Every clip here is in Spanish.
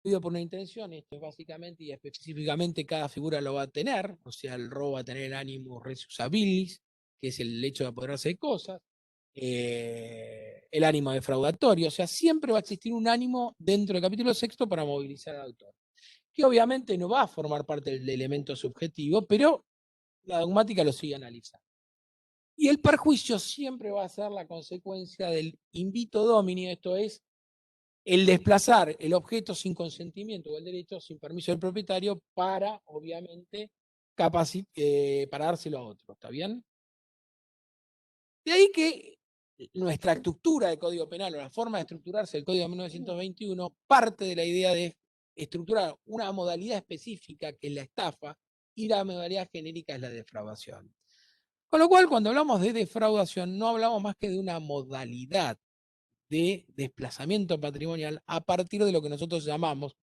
movido por una intención, esto es básicamente y específicamente cada figura lo va a tener, o sea, el robo va a tener el ánimo resus habilis, que es el hecho de apoderarse de cosas, el ánimo defraudatorio, o sea, siempre va a existir un ánimo dentro del capítulo sexto para movilizar al autor, que obviamente no va a formar parte del elemento subjetivo, pero la dogmática lo sigue analizando. Y el perjuicio siempre va a ser la consecuencia del invito domini, esto es, el desplazar el objeto sin consentimiento o el derecho sin permiso del propietario para, obviamente, para dárselo a otro. ¿Está bien? De ahí que nuestra estructura de Código Penal o la forma de estructurarse el Código de 1921 parte de la idea de estructurar una modalidad específica que es la estafa y la modalidad genérica es la defraudación. Con lo cual, cuando hablamos de defraudación, no hablamos más que de una modalidad de desplazamiento patrimonial a partir de lo que nosotros llamamos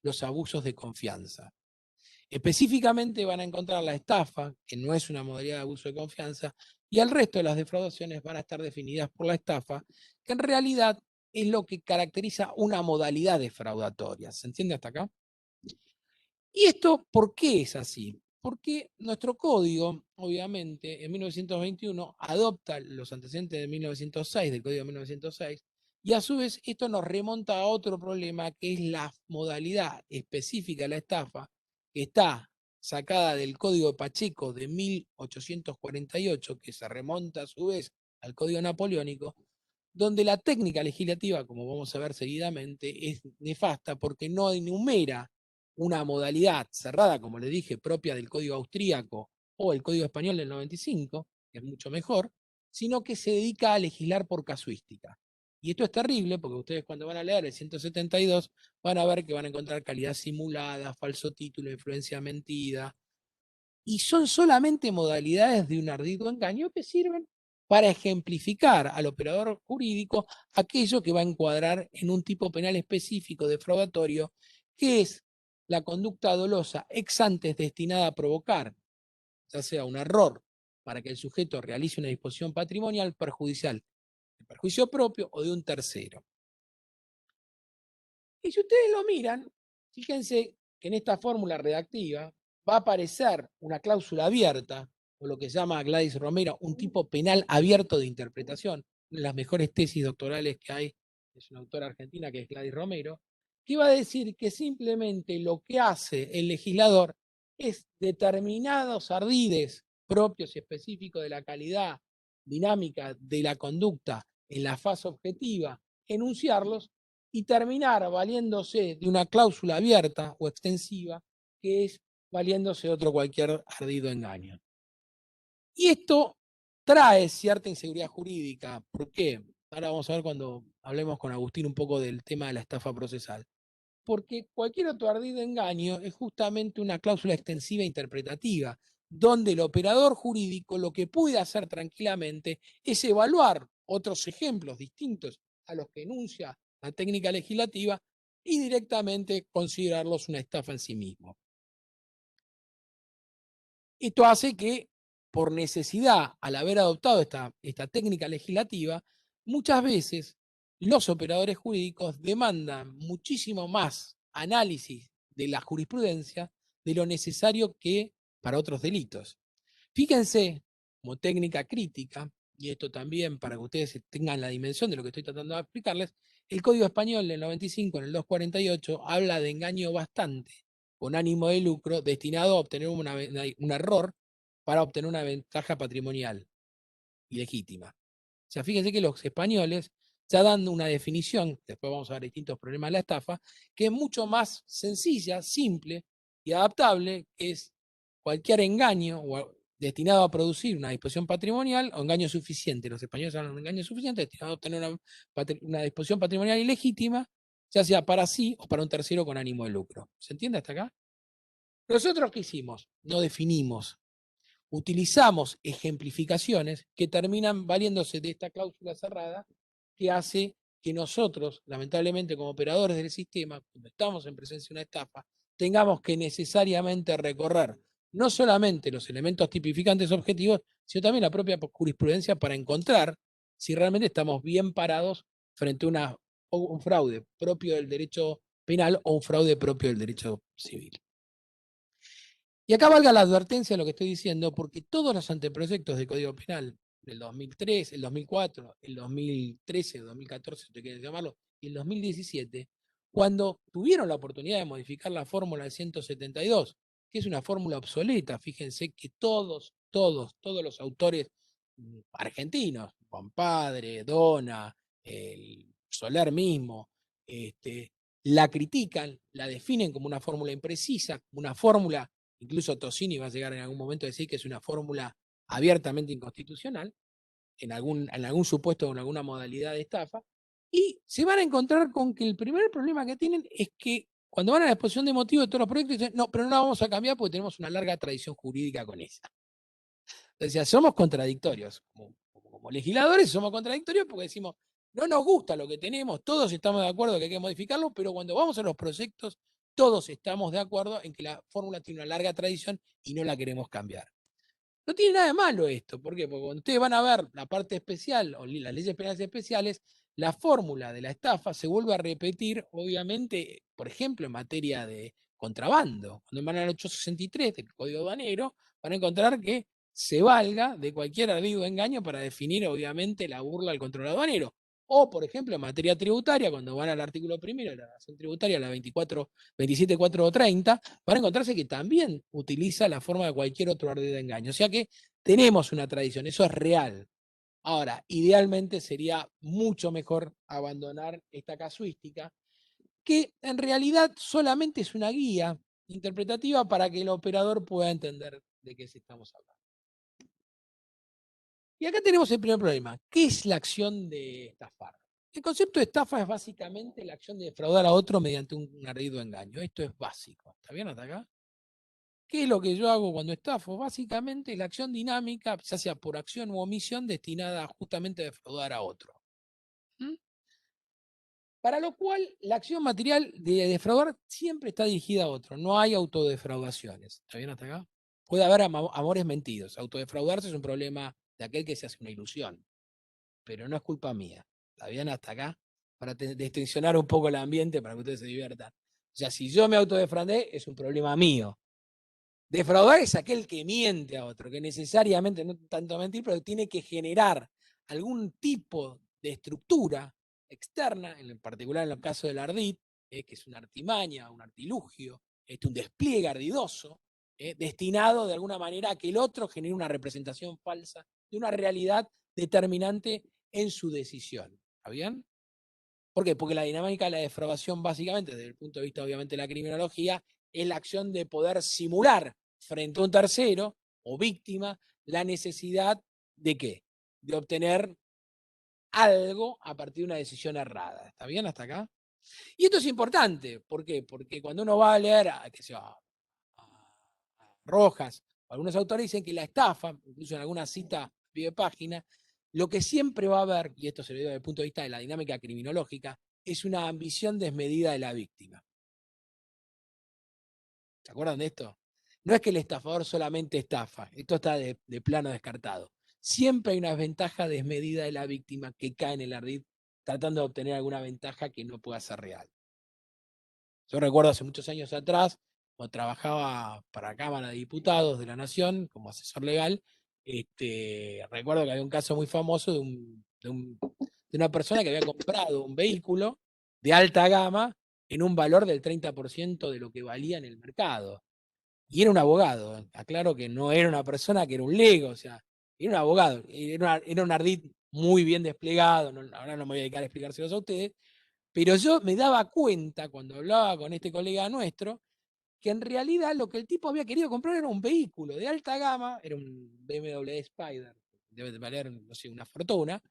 los abusos de confianza. Específicamente van a encontrar la estafa, que no es una modalidad de abuso de confianza, y el resto de las defraudaciones van a estar definidas por la estafa, que en realidad es lo que caracteriza una modalidad defraudatoria. ¿Se entiende hasta acá? ¿Y esto por qué es así? Porque nuestro código, obviamente, en 1921 adopta los antecedentes de 1906, del código de 1906, y a su vez esto nos remonta a otro problema que es la modalidad específica de la estafa, que está sacada del código de Pacheco de 1848, que se remonta a su vez al código napoleónico, donde la técnica legislativa, como vamos a ver seguidamente, es nefasta porque no enumera una modalidad cerrada, como le dije, propia del Código Austríaco o el Código Español del 95, que es mucho mejor, sino que se dedica a legislar por casuística. Y esto es terrible porque ustedes cuando van a leer el 172 van a ver que van a encontrar calidad simulada, falso título, influencia mentida, y son solamente modalidades de un ardido engaño que sirven para ejemplificar al operador jurídico aquello que va a encuadrar en un tipo penal específico defraudatorio, que es la conducta dolosa ex antes destinada a provocar, ya sea un error para que el sujeto realice una disposición patrimonial perjudicial, de perjuicio propio o de un tercero. Y si ustedes lo miran, fíjense que en esta fórmula redactiva va a aparecer una cláusula abierta, o lo que llama Gladys Romero un tipo penal abierto de interpretación. Una de las mejores tesis doctorales que hay es una autora argentina que es Gladys Romero, que va a decir que simplemente lo que hace el legislador es determinados ardides propios y específicos de la calidad dinámica de la conducta en la fase objetiva, enunciarlos y terminar valiéndose de una cláusula abierta o extensiva, que es valiéndose de otro cualquier ardido engaño. Y esto trae cierta inseguridad jurídica. ¿Por qué? Ahora vamos a ver cuando hablemos con Agustín un poco del tema de la estafa procesal. Porque cualquier otro ardido engaño es justamente una cláusula extensiva e interpretativa, donde el operador jurídico lo que puede hacer tranquilamente es evaluar otros ejemplos distintos a los que enuncia la técnica legislativa y directamente considerarlos una estafa en sí mismo. Esto hace que, por necesidad, al haber adoptado esta técnica legislativa, muchas veces los operadores jurídicos demandan muchísimo más análisis de la jurisprudencia de lo necesario que para otros delitos. Fíjense, como técnica crítica, y esto también para que ustedes tengan la dimensión de lo que estoy tratando de explicarles, el Código Español del 95, en el 248, habla de engaño bastante, con ánimo de lucro, destinado a obtener un error para obtener una ventaja patrimonial ilegítima. O sea, fíjense que los españoles ya dan una definición, después vamos a ver distintos problemas de la estafa, que es mucho más sencilla, simple y adaptable, que es cualquier engaño destinado a producir una disposición patrimonial o engaño suficiente. Los españoles hablan de un engaño suficiente destinado a obtener una disposición patrimonial ilegítima, ya sea para sí o para un tercero con ánimo de lucro. ¿Se entiende hasta acá? ¿Nosotros qué hicimos? No definimos. Utilizamos ejemplificaciones que terminan valiéndose de esta cláusula cerrada que hace que nosotros, lamentablemente como operadores del sistema, cuando estamos en presencia de una estafa, tengamos que necesariamente recorrer no solamente los elementos tipificantes objetivos, sino también la propia jurisprudencia para encontrar si realmente estamos bien parados frente a un fraude propio del derecho penal o un fraude propio del derecho civil. Y acá valga la advertencia de lo que estoy diciendo, porque todos los anteproyectos de Código Penal del 2003, el 2004, el 2013, el 2014, si usted quiere llamarlo, y el 2017, cuando tuvieron la oportunidad de modificar la fórmula del 172, que es una fórmula obsoleta, fíjense que todos los autores argentinos, Juan Padre, Dona, el Soler mismo, la critican, la definen como una fórmula imprecisa, una fórmula. Incluso Tosini va a llegar en algún momento a decir que es una fórmula abiertamente inconstitucional, en algún supuesto o en alguna modalidad de estafa, y se van a encontrar con que el primer problema que tienen es que cuando van a la exposición de motivos de todos los proyectos, dicen, no, pero no la vamos a cambiar porque tenemos una larga tradición jurídica con esa. Entonces, somos contradictorios. Como legisladores somos contradictorios porque decimos, no nos gusta lo que tenemos, todos estamos de acuerdo que hay que modificarlo, pero cuando vamos a los proyectos, todos estamos de acuerdo en que la fórmula tiene una larga tradición y no la queremos cambiar. No tiene nada de malo esto, ¿por qué? Porque cuando ustedes van a ver la parte especial o las leyes penales especiales, la fórmula de la estafa se vuelve a repetir, obviamente, por ejemplo, en materia de contrabando. Cuando van al 863 del Código Aduanero, van a encontrar que se valga de cualquier ardido engaño para definir, obviamente, la burla al control aduanero. O, por ejemplo, en materia tributaria, cuando van al artículo primero de la nación tributaria, la 27430, van a encontrarse que también utiliza la forma de cualquier otro ardido engaño. O sea que tenemos una tradición, eso es real. Ahora, idealmente sería mucho mejor abandonar esta casuística, que en realidad solamente es una guía interpretativa para que el operador pueda entender de qué estamos hablando. Y acá tenemos el primer problema. ¿Qué es la acción de estafar? El concepto de estafa es básicamente la acción de defraudar a otro mediante un ardido engaño. Esto es básico. ¿Está bien hasta acá? ¿Qué es lo que yo hago cuando estafo? Básicamente la acción dinámica, ya sea por acción u omisión, destinada justamente a defraudar a otro. ¿Mm? Para lo cual, la acción material de defraudar siempre está dirigida a otro. No hay autodefraudaciones. ¿Está bien hasta acá? Puede haber amores mentidos. Autodefraudarse es un problema de aquel que se hace una ilusión. Pero no es culpa mía. ¿Está bien hasta acá? Para distensionar un poco el ambiente para que ustedes se diviertan. O sea, si yo me autodefraudé, es un problema mío. Defraudar es aquel que miente a otro, que necesariamente, no tanto mentir, pero tiene que generar algún tipo de estructura externa, en particular en el caso del ardid, que es una artimaña, un artilugio, un despliegue ardidoso, destinado de alguna manera a que el otro genere una representación falsa de una realidad determinante en su decisión. ¿Está bien? ¿Por qué? Porque la dinámica de la defraudación, básicamente, desde el punto de vista, obviamente, de la criminología, es la acción de poder simular frente a un tercero o víctima la necesidad de qué? De obtener algo a partir de una decisión errada. ¿Está bien hasta acá? Y esto es importante. ¿Por qué? Porque cuando uno va a leer a Rojas, algunos autores dicen que la estafa, incluso en alguna cita de página, lo que siempre va a haber, y esto se lo digo desde el punto de vista de la dinámica criminológica, es una ambición desmedida de la víctima. ¿Se acuerdan de esto? No es que el estafador solamente estafa, esto está de plano descartado. Siempre hay una ventaja desmedida de la víctima que cae en el ardid tratando de obtener alguna ventaja que no pueda ser real. Yo recuerdo hace muchos años atrás, cuando trabajaba para Cámara de Diputados de la Nación como asesor legal, recuerdo que había un caso muy famoso de una persona que había comprado un vehículo de alta gama en un valor del 30% de lo que valía en el mercado. Y era un abogado. Aclaro que no era una persona que era un lego, o sea, era un abogado. Era un ardid muy bien desplegado. Ahora no me voy a dedicar a explicárselos a ustedes, pero yo me daba cuenta cuando hablaba con este colega nuestro que en realidad lo que el tipo había querido comprar era un vehículo de alta gama, era un BMW Spider, debe de valer, no sé, una fortuna,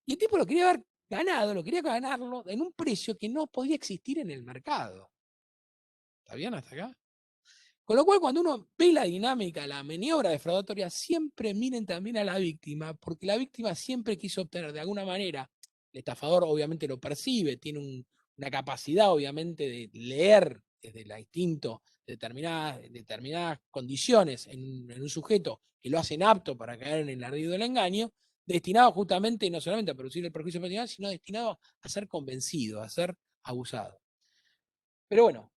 y el tipo lo quería haber ganado, lo quería ganarlo en un precio que no podía existir en el mercado. ¿Está bien hasta acá? Con lo cual, cuando uno ve la dinámica, la maniobra defraudatoria, siempre miren también a la víctima, porque la víctima siempre quiso obtener de alguna manera, el estafador obviamente lo percibe, tiene una capacidad obviamente de leer desde el instinto determinadas condiciones en un sujeto que lo hacen apto para caer en el ardido del engaño, destinado justamente no solamente a producir el perjuicio personal, sino destinado a ser convencido, a ser abusado. Pero bueno,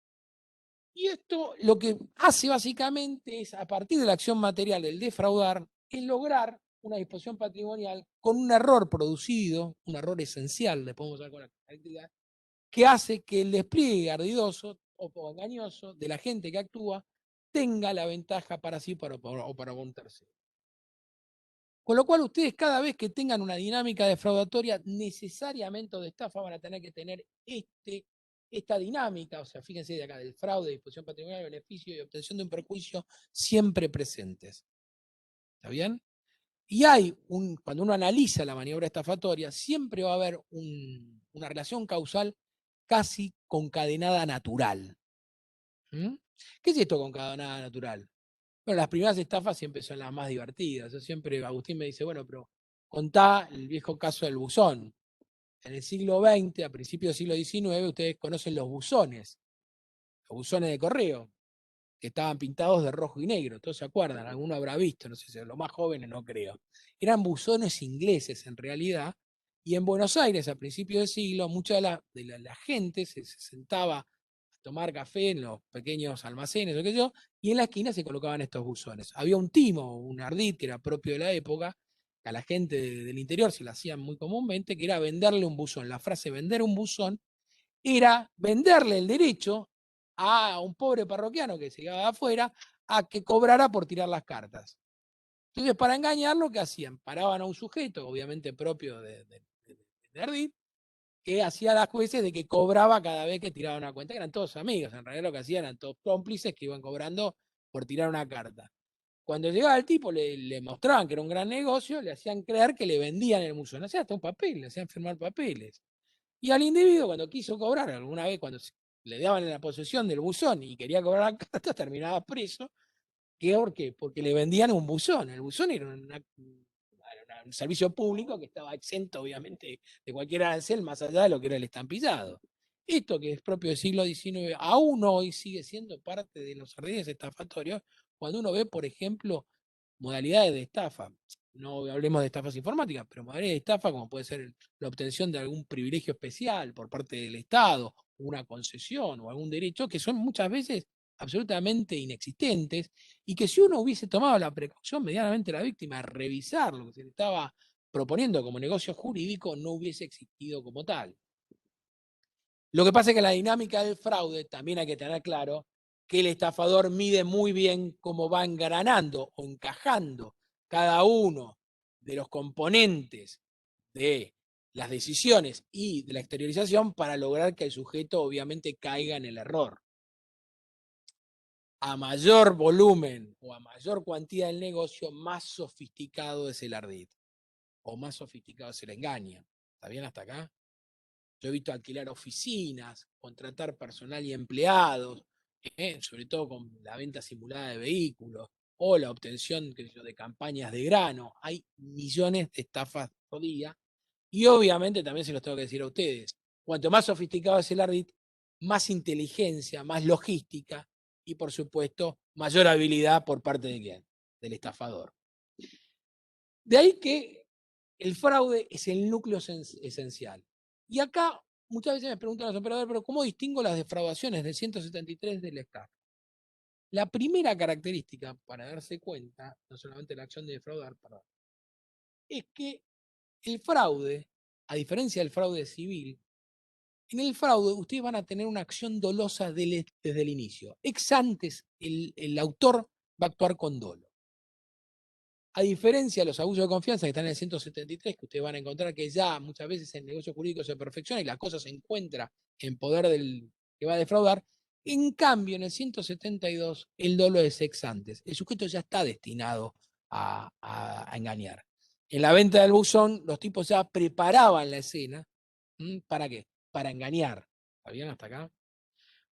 y esto lo que hace básicamente es, a partir de la acción material del defraudar, es lograr una disposición patrimonial con un error producido, un error esencial, le podemos usar con la característica, que hace que el despliegue ardidoso o engañoso de la gente que actúa tenga la ventaja para sí o para un tercero. Con lo cual, ustedes cada vez que tengan una dinámica defraudatoria, necesariamente o de estafa, van a tener que tener esta dinámica, o sea, fíjense de acá, del fraude, disposición patrimonial, beneficio y obtención de un perjuicio, siempre presentes. ¿Está bien? Y cuando uno analiza la maniobra estafatoria, siempre va a haber una relación causal casi concadenada natural. ¿Mm? ¿Qué es esto concadenada natural? Bueno, las primeras estafas siempre son las más divertidas. Yo siempre, Agustín me dice, bueno, pero contá el viejo caso del buzón. En el siglo XX, a principios del siglo XIX, ustedes conocen los buzones de correo, que estaban pintados de rojo y negro. Todos se acuerdan, alguno habrá visto, no sé si los más jóvenes no creo. Eran buzones ingleses en realidad, y en Buenos Aires, a principios del siglo, mucha de la gente se sentaba a tomar café en los pequeños almacenes o qué sé yo, y en la esquina se colocaban estos buzones. Había un timo, un ardid que era propio de la época, que a la gente del interior se lo hacían muy comúnmente, que era venderle un buzón. La frase vender un buzón era venderle el derecho a un pobre parroquiano que se llegaba de afuera a que cobrara por tirar las cartas. Entonces, para engañarlo, ¿qué hacían? Paraban a un sujeto, obviamente propio de Ardid, que hacía las jueces de que cobraba cada vez que tiraba una cuenta, que eran todos amigos, en realidad lo que hacían eran todos cómplices que iban cobrando por tirar una carta. Cuando llegaba el tipo, le mostraban que era un gran negocio, le hacían creer que le vendían el museo, le hacían hasta un papel, le hacían firmar papeles. Y al individuo, cuando quiso cobrar, alguna vez cuando le daban en la posesión del buzón y quería cobrar la carta, terminaba preso. ¿Por qué? Porque le vendían un buzón. El buzón era un servicio público que estaba exento, obviamente, de cualquier arancel, más allá de lo que era el estampillado. Esto, que es propio del siglo XIX, aún hoy sigue siendo parte de los ardines estafatorios, cuando uno ve, por ejemplo, modalidades de estafa. No hablemos de estafas informáticas, pero modalidades de estafa como puede ser la obtención de algún privilegio especial por parte del Estado, una concesión o algún derecho, que son muchas veces absolutamente inexistentes, y que si uno hubiese tomado la precaución medianamente la víctima de revisar lo que se le estaba proponiendo como negocio jurídico, no hubiese existido como tal. Lo que pasa es que la dinámica del fraude también hay que tener claro que el estafador mide muy bien cómo va engranando o encajando cada uno de los componentes de las decisiones y de la exteriorización para lograr que el sujeto obviamente caiga en el error. A mayor volumen o a mayor cuantía del negocio, más sofisticado es el ardid o más sofisticado es el engaño. ¿Está bien hasta acá? Yo he visto alquilar oficinas, contratar personal y empleados, sobre todo con la venta simulada de vehículos o la obtención de campañas de grano. Hay millones de estafas por día y obviamente también se los tengo que decir a ustedes. Cuanto más sofisticado es el ardid, más inteligencia, más logística y por supuesto mayor habilidad por parte de quién, del estafador. De ahí que el fraude es el núcleo esencial. Y acá muchas veces me preguntan los operadores, pero ¿cómo distingo las defraudaciones del 173 del estafa? La primera característica para darse cuenta, no solamente la acción de defraudar, perdón, es que el fraude, a diferencia del fraude civil, en el fraude ustedes van a tener una acción dolosa desde el inicio. Ex antes, el autor va a actuar con dolo. A diferencia de los abusos de confianza que están en el 173, que ustedes van a encontrar que ya muchas veces el negocio jurídico se perfecciona y la cosa se encuentra en poder del que va a defraudar, en cambio en el 172 el dolo es ex antes. El sujeto ya está destinado a engañar. En la venta del buzón, los tipos ya preparaban la escena. ¿Para qué? Para engañar. ¿Está bien hasta acá?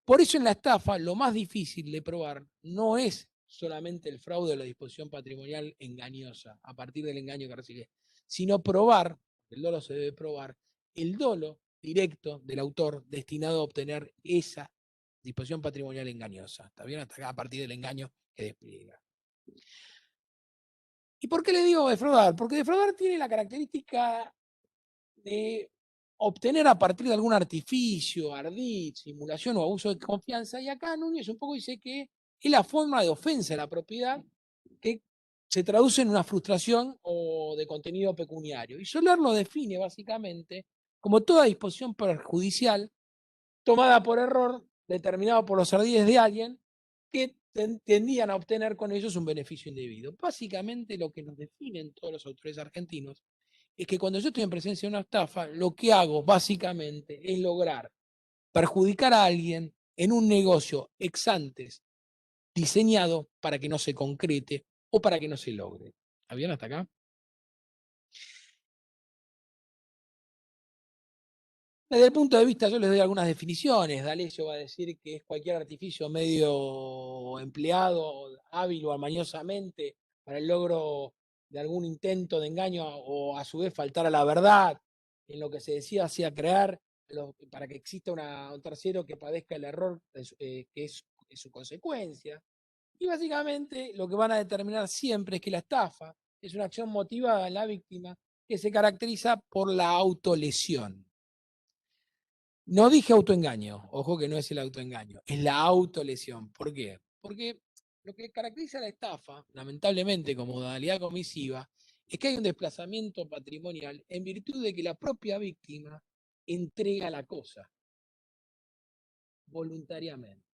Por eso en la estafa lo más difícil de probar no es solamente el fraude o la disposición patrimonial engañosa a partir del engaño que recibe, sino probar, el dolo se debe probar, el dolo directo del autor destinado a obtener esa disposición patrimonial engañosa. ¿Está bien? Hasta acá a partir del engaño que despliega. ¿Y por qué le digo defraudar? Porque defraudar tiene la característica de obtener a partir de algún artificio, ardid, simulación o abuso de confianza. Y acá Núñez un poco dice que es la forma de ofensa a la propiedad que se traduce en una frustración o de contenido pecuniario. Y Soler lo define básicamente como toda disposición perjudicial tomada por error, determinado por los ardides de alguien, que tendían a obtener con ellos un beneficio indebido. Básicamente lo que nos definen todos los autores argentinos es que cuando yo estoy en presencia de una estafa, lo que hago básicamente es lograr perjudicar a alguien en un negocio ex antes diseñado para que no se concrete o para que no se logre. ¿Está bien hasta acá? Desde el punto de vista, yo les doy algunas definiciones. D'Alessio va a decir que es cualquier artificio medio empleado, hábil o amañosamente, para el logro de algún intento de engaño o a su vez faltar a la verdad, en lo que se decía hacía crear, para que exista un tercero que padezca el error que es su consecuencia. Y básicamente lo que van a determinar siempre es que la estafa es una acción motivada en la víctima que se caracteriza por la autolesión. No dije autoengaño, ojo que no es el autoengaño, es la autolesión. ¿Por qué? Porque lo que caracteriza la estafa, lamentablemente como modalidad comisiva, es que hay un desplazamiento patrimonial en virtud de que la propia víctima entrega la cosa voluntariamente.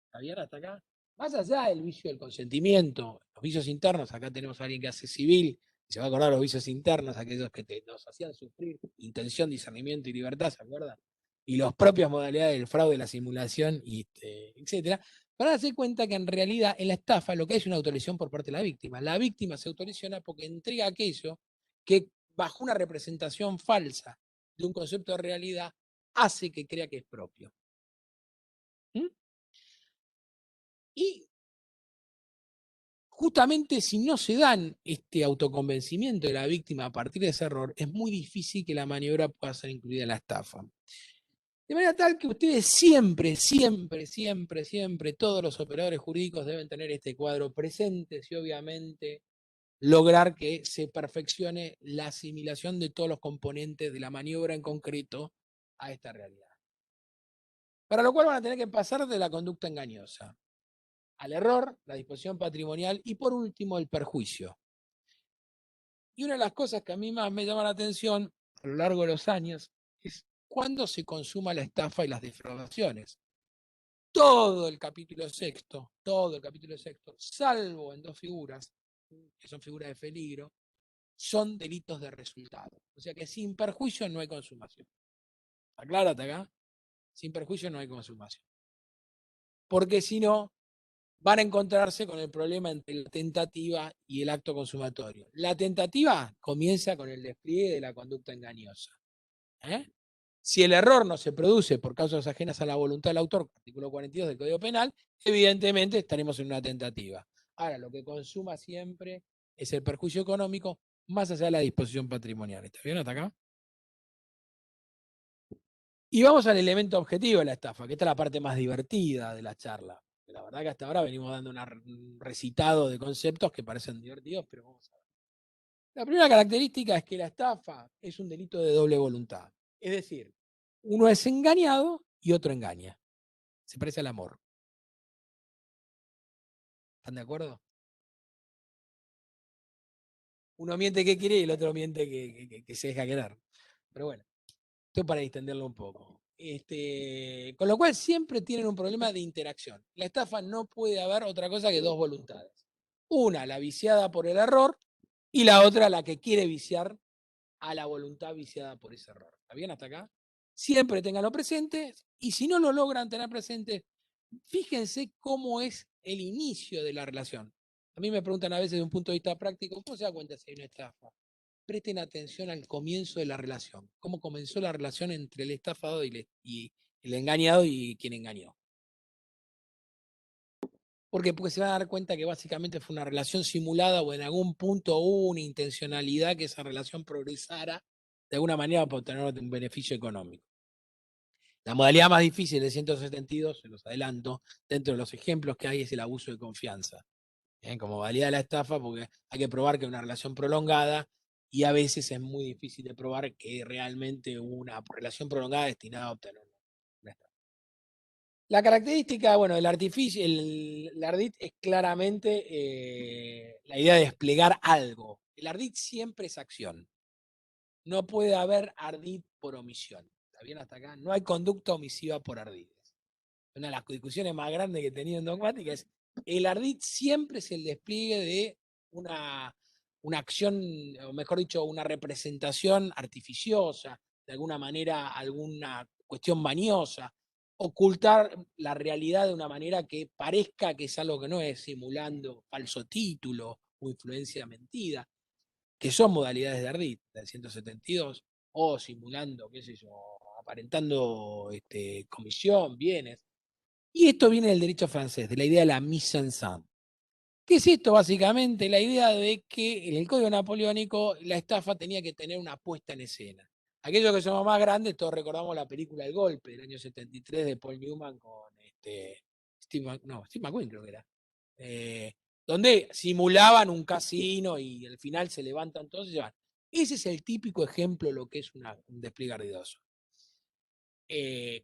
¿Está bien hasta acá? Más allá del vicio del consentimiento, los vicios internos, acá tenemos a alguien que hace civil, y se va a acordar los vicios internos, aquellos que nos hacían sufrir intención, discernimiento y libertad, ¿se acuerdan? Y las propias modalidades del fraude, la simulación, etcétera, para darse cuenta que en realidad en la estafa lo que hay es una autolesión por parte de la víctima. La víctima se autolesiona porque entrega aquello que bajo una representación falsa de un concepto de realidad hace que crea que es propio. ¿Mm? Y justamente si no se dan este autoconvencimiento de la víctima a partir de ese error, es muy difícil que la maniobra pueda ser incluida en la estafa. De manera tal que ustedes siempre, siempre, siempre, siempre, todos los operadores jurídicos deben tener este cuadro presente y obviamente lograr que se perfeccione la asimilación de todos los componentes de la maniobra en concreto a esta realidad. Para lo cual van a tener que pasar de la conducta engañosa al error, la disposición patrimonial y por último el perjuicio. Y una de las cosas que a mí más me llama la atención a lo largo de los años es cuándo se consuma la estafa y las defraudaciones. Todo el capítulo sexto, salvo en dos figuras, que son figuras de peligro, son delitos de resultado. O sea que sin perjuicio no hay consumación. ¿Está claro hasta acá? Sin perjuicio no hay consumación. Porque si no, van a encontrarse con el problema entre la tentativa y el acto consumatorio. La tentativa comienza con el despliegue de la conducta engañosa. ¿Eh? Si el error no se produce por causas ajenas a la voluntad del autor, artículo 42 del Código Penal, evidentemente estaremos en una tentativa. Ahora, lo que consuma siempre es el perjuicio económico más allá de la disposición patrimonial. ¿Está bien hasta acá? Y vamos al elemento objetivo de la estafa, que esta es la parte más divertida de la charla. La verdad que hasta ahora venimos dando un recitado de conceptos que parecen divertidos, pero vamos a ver. La primera característica es que la estafa es un delito de doble voluntad. Es decir, uno es engañado y otro engaña. Se parece al amor. ¿Están de acuerdo? Uno miente que quiere y el otro miente que se deja quedar. Pero bueno, esto para distenderlo un poco. Con lo cual siempre tienen un problema de interacción. La estafa no puede haber otra cosa que dos voluntades. Una, la viciada por el error, y la otra, la que quiere viciar a la voluntad viciada por ese error. ¿Está bien hasta acá? Siempre tenganlo presente, y si no lo logran tener presente, fíjense cómo es el inicio de la relación. A mí me preguntan a veces de un punto de vista práctico, ¿cómo se da cuenta si hay una estafa? Presten atención al comienzo de la relación, cómo comenzó la relación entre el estafado y el engañado y quien engañó. Porque se van a dar cuenta que básicamente fue una relación simulada o en algún punto hubo una intencionalidad que esa relación progresara de alguna manera para obtener un beneficio económico. La modalidad más difícil de 172, se los adelanto, dentro de los ejemplos que hay es el abuso de confianza. Como modalidad de la estafa, porque hay que probar que una relación prolongada y a veces es muy difícil de probar que realmente hubo una relación prolongada destinada a obtener una estafa. La característica, bueno, del artificio, el ardid es claramente la idea de desplegar algo. El ardid siempre es acción. No puede haber ardid por omisión. ¿Está bien hasta acá? No hay conducta omisiva por ardides. Una de las discusiones más grandes que he tenido en dogmática es el ardid siempre es el despliegue de una acción, o mejor dicho, una representación artificiosa, de alguna manera alguna cuestión maniosa, ocultar la realidad de una manera que parezca que es algo que no es, simulando falso título o influencia mentida, que son modalidades de ardid, del 172, o simulando, qué sé yo, aparentando comisión, bienes. Y esto viene del derecho francés, de la idea de la mise en scène. ¿Qué es esto básicamente? La idea de que en el Código Napoleónico la estafa tenía que tener una puesta en escena. Aquellos que somos más grandes, todos recordamos la película El Golpe del año 73 de Paul Newman con Steve McQueen creo que era. Donde simulaban un casino y al final se levantan todos y se van. Ese es el típico ejemplo de lo que es un despliegue ardidoso.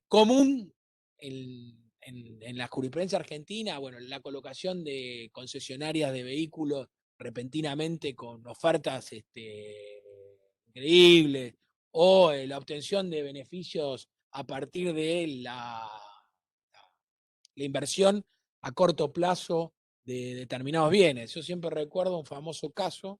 Común en la jurisprudencia argentina, bueno, la colocación de concesionarias de vehículos repentinamente con ofertas increíbles, o la obtención de beneficios a partir de la inversión a corto plazo de determinados bienes. Yo siempre recuerdo un famoso caso,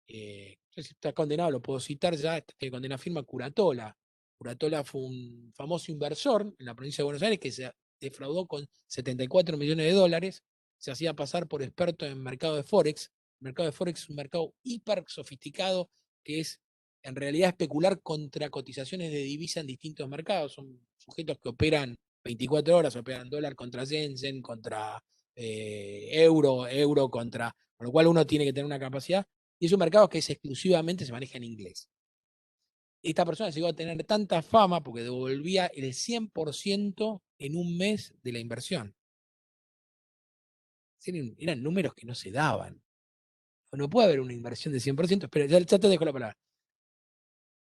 no sé si está condenado, lo puedo citar ya, que condena firma Curatola. Curatola fue un famoso inversor en la provincia de Buenos Aires que se defraudó con 74 millones de dólares, se hacía pasar por experto en mercado de Forex. El mercado de Forex es un mercado hiper sofisticado que es en realidad especular contra cotizaciones de divisa en distintos mercados. Son sujetos que operan 24 horas, operan dólar contra yen contra euro contra, con lo cual uno tiene que tener una capacidad, y es un mercado que exclusivamente se maneja en inglés. Esta persona llegó a tener tanta fama porque devolvía el 100% en un mes de la inversión. Eran números que no se daban. No puede haber una inversión de 100%, pero ya te dejo la palabra.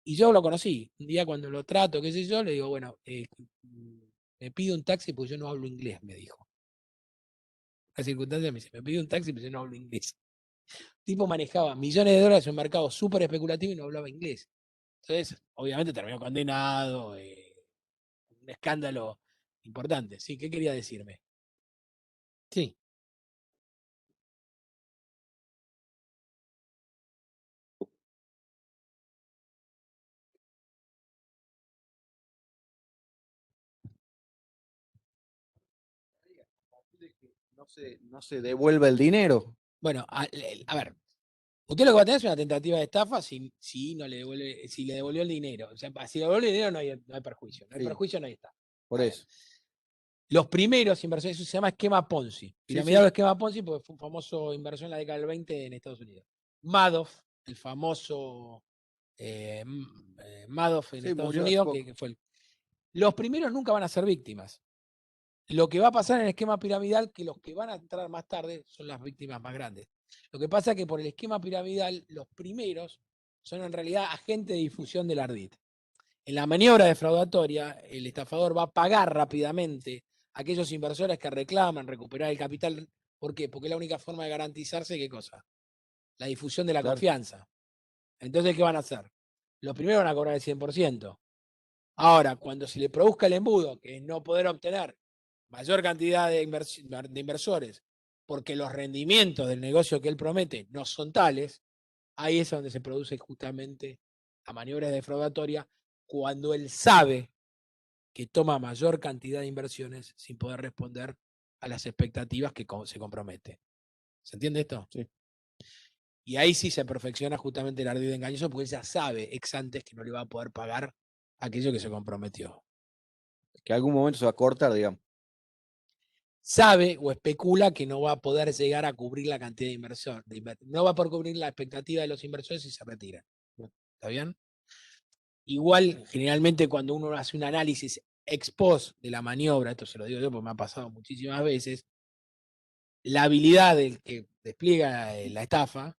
Y yo lo conocí. Un día cuando lo trato, qué sé yo, le digo, bueno, me pido un taxi porque yo no hablo inglés, me dijo. La circunstancia me dice, me pido un taxi porque yo no hablo inglés. El tipo manejaba millones de dólares en un mercado súper especulativo y no hablaba inglés. Entonces, obviamente terminó condenado, un escándalo importante. Sí, ¿qué quería decirme? Sí. No se devuelve el dinero. Bueno, a ver, usted lo que va a tener es una tentativa de estafa si no le devuelve, si le devolvió el dinero. O sea, si le devuelve el dinero no hay perjuicio. No hay Sí, perjuicio, no hay estafa. por Está bien. eso. Los primeros inversores, eso se llama esquema Ponzi. Sí, Piramidal o sí. esquema Ponzi porque fue un famoso inversor en la década del 20 en Estados Unidos. Madoff, el famoso Madoff en Sí, Estados murió hace Unidos, poco. que fue los primeros nunca van a ser víctimas. Lo que va a pasar en el esquema piramidal, que los que van a entrar más tarde son las víctimas más grandes. Lo que pasa es que por el esquema piramidal, los primeros son en realidad agentes de difusión del ardid. En la maniobra defraudatoria, el estafador va a pagar rápidamente a aquellos inversores que reclaman recuperar el capital. ¿Por qué? Porque es la única forma de garantizarse, ¿qué cosa? La difusión de la Claro. confianza. Entonces, ¿qué van a hacer? Los primeros van a cobrar el 100%. Ahora, cuando se le produzca el embudo, que es no poder obtener mayor cantidad de inversores, porque los rendimientos del negocio que él promete no son tales, ahí es donde se produce justamente la maniobra defraudatoria, cuando él sabe que toma mayor cantidad de inversiones sin poder responder a las expectativas que se compromete. ¿Se entiende esto? Sí. Y ahí sí se perfecciona justamente el ardid engañoso, porque él ya sabe ex antes que no le va a poder pagar aquello que se comprometió. Que algún momento se va a cortar, digamos. Sabe o especula que no va a poder llegar a cubrir la cantidad de inversión. No va a poder cubrir la expectativa de los inversores y se retira. ¿Está bien? Igual, generalmente, cuando uno hace un análisis ex post de la maniobra, esto se lo digo yo porque me ha pasado muchísimas veces, la habilidad del que despliega la estafa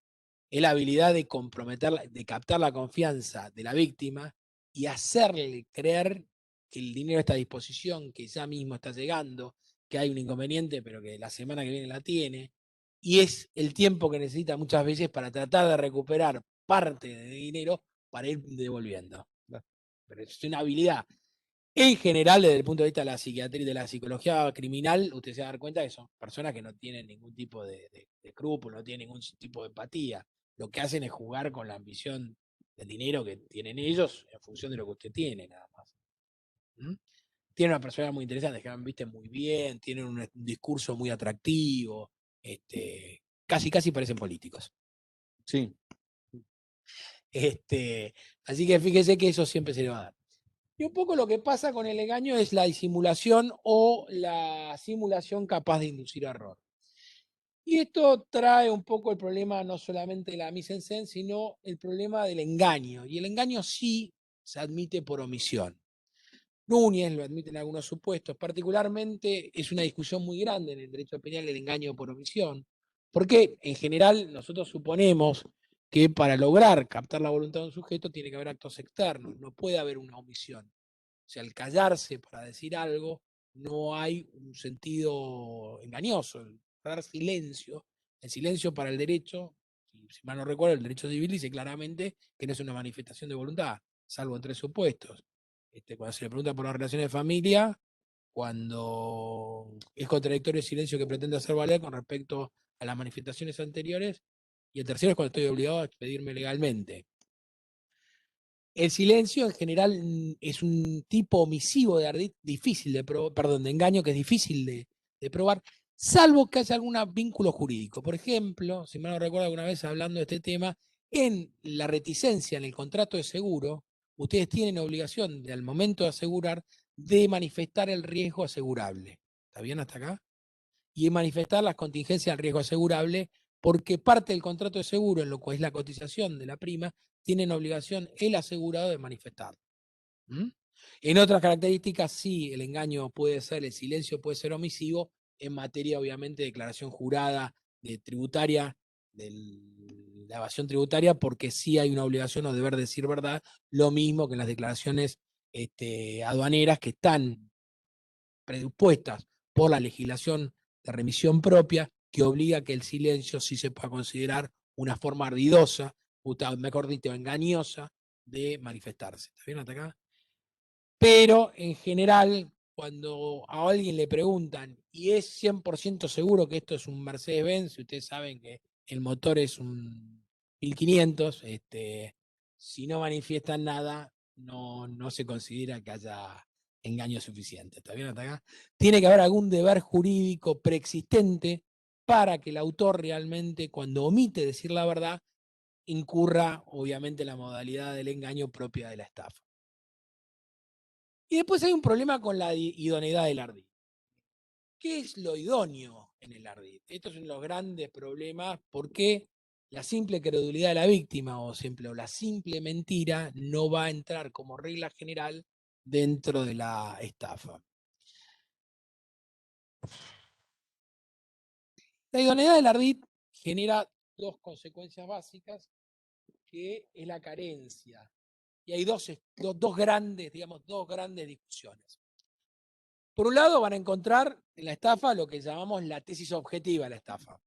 es la habilidad de comprometer, de captar la confianza de la víctima y hacerle creer que el dinero está a disposición, que ya mismo está llegando, que hay un inconveniente, pero que la semana que viene la tiene, y es el tiempo que necesita muchas veces para tratar de recuperar parte de dinero para ir devolviendo. Pero es una habilidad. En general, desde el punto de vista de la psiquiatría y de la psicología criminal, usted se va a dar cuenta que son personas que no tienen ningún tipo de escrúpulo, no tienen ningún tipo de empatía. Lo que hacen es jugar con la ambición del dinero que tienen ellos en función de lo que usted tiene, nada más. ¿Mm? Tienen una personalidad muy interesante, que visten muy bien, tienen un discurso muy atractivo, casi parecen políticos. Sí. Así que fíjese que eso siempre se le va a dar. Y un poco lo que pasa con el engaño es la disimulación o la simulación capaz de inducir error. Y esto trae un poco el problema no solamente de la mise-en-scène, sino el problema del engaño. Y el engaño sí se admite por omisión. Núñez lo admite en algunos supuestos. Particularmente es una discusión muy grande en el derecho penal el engaño por omisión. Porque en general nosotros suponemos que para lograr captar la voluntad de un sujeto tiene que haber actos externos, no puede haber una omisión. O sea, al callarse para decir algo, no hay un sentido engañoso. El dar silencio, el silencio para el derecho, si mal no recuerdo, el derecho civil dice claramente que no es una manifestación de voluntad, salvo en 3 supuestos. Cuando se le pregunta por las relaciones de familia, cuando es contradictorio el silencio que pretende hacer valer con respecto a las manifestaciones anteriores, y el tercero es cuando estoy obligado a expedirme legalmente. El silencio en general es un tipo omisivo de ardid difícil de probar, perdón, de engaño que es difícil de probar, salvo que haya algún vínculo jurídico. Por ejemplo, si mal no recuerdo alguna vez hablando de este tema, en la reticencia en el contrato de seguro, ustedes tienen obligación de, al momento de asegurar, de manifestar el riesgo asegurable. ¿Está bien hasta acá? Y manifestar las contingencias del riesgo asegurable, porque parte del contrato de seguro, en lo que es la cotización de la prima, tienen obligación el asegurado de manifestar. ¿Mm? En otras características, sí, el engaño puede ser, el silencio puede ser omisivo, en materia, obviamente, de declaración jurada, de tributaria, de la evasión tributaria, porque sí hay una obligación o deber decir verdad, lo mismo que en las declaraciones aduaneras que están predispuestas por la legislación de remisión propia, que obliga a que el silencio sí se pueda considerar una forma ardidosa, mejor dicho, engañosa, de manifestarse. ¿Está bien hasta acá? Pero en general, cuando a alguien le preguntan, y es 100% seguro que esto es un Mercedes-Benz, ustedes saben que el motor es un 1500, si no manifiestan nada, no se considera que haya engaño suficiente. ¿Está bien hasta acá? Tiene que haber algún deber jurídico preexistente para que el autor realmente, cuando omite decir la verdad, incurra, obviamente, en la modalidad del engaño propia de la estafa. Y después hay un problema con la idoneidad del ardid. ¿Qué es lo idóneo en el ardid? Estos son los grandes problemas porque la simple credulidad de la víctima o la simple mentira no va a entrar como regla general dentro de la estafa. La idoneidad del ardid genera 2 consecuencias básicas, que es la carencia. Y hay dos grandes discusiones. Por un lado, van a encontrar en la estafa lo que llamamos la tesis objetiva de la estafa.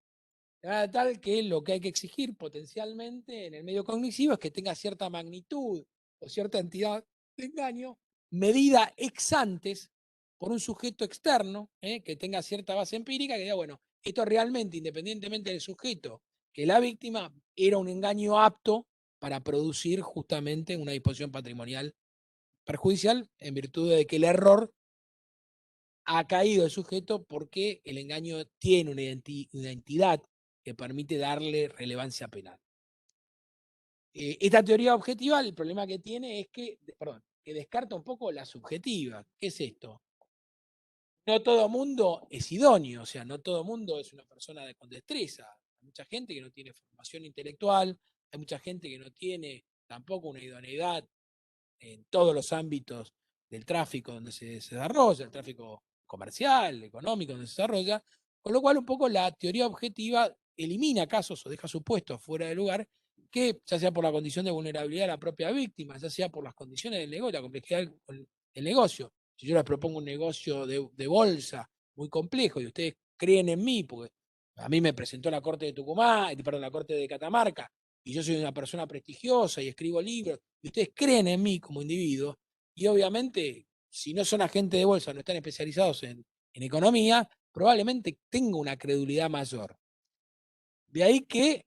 De manera tal que lo que hay que exigir potencialmente en el medio cognitivo es que tenga cierta magnitud o cierta entidad de engaño medida ex antes por un sujeto externo, que tenga cierta base empírica, que diga, bueno, esto realmente, independientemente del sujeto, que la víctima era un engaño apto para producir justamente una disposición patrimonial perjudicial en virtud de que el error ha caído el sujeto porque el engaño tiene una identidad que permite darle relevancia penal. Esta teoría objetiva, el problema que tiene es que descarta un poco la subjetiva. ¿Qué es esto? No todo mundo es idóneo, o sea, no todo mundo es una persona con destreza. Hay mucha gente que no tiene formación intelectual, hay mucha gente que no tiene tampoco una idoneidad en todos los ámbitos del tráfico donde se desarrolla, el tráfico comercial, económico donde se desarrolla, con lo cual un poco la teoría objetiva elimina casos o deja supuestos fuera de lugar que, ya sea por la condición de vulnerabilidad de la propia víctima, ya sea por las condiciones del negocio, la complejidad del negocio. Si yo les propongo un negocio de bolsa muy complejo y ustedes creen en mí, porque a mí me presentó la Corte de Tucumán, perdón, la Corte de Catamarca, y yo soy una persona prestigiosa y escribo libros, y ustedes creen en mí como individuo, y obviamente, si no son agentes de bolsa, no están especializados en economía, probablemente tenga una credulidad mayor. De ahí que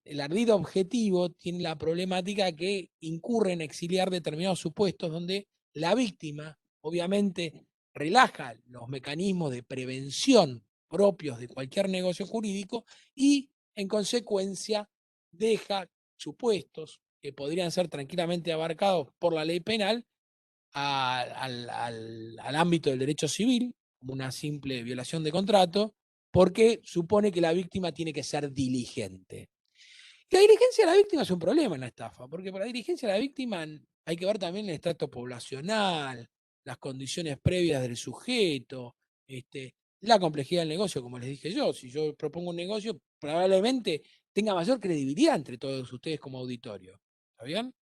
el ardido objetivo tiene la problemática que incurre en exiliar determinados supuestos donde la víctima, obviamente, relaja los mecanismos de prevención propios de cualquier negocio jurídico y, en consecuencia, deja supuestos que podrían ser tranquilamente abarcados por la ley penal al ámbito del derecho civil, como una simple violación de contrato, porque supone que la víctima tiene que ser diligente. La diligencia de la víctima es un problema en la estafa, porque para la diligencia de la víctima hay que ver también el estrato poblacional, las condiciones previas del sujeto, la complejidad del negocio, como les dije yo. Si yo propongo un negocio, probablemente tenga mayor credibilidad entre todos ustedes como auditorio. ¿Está bien?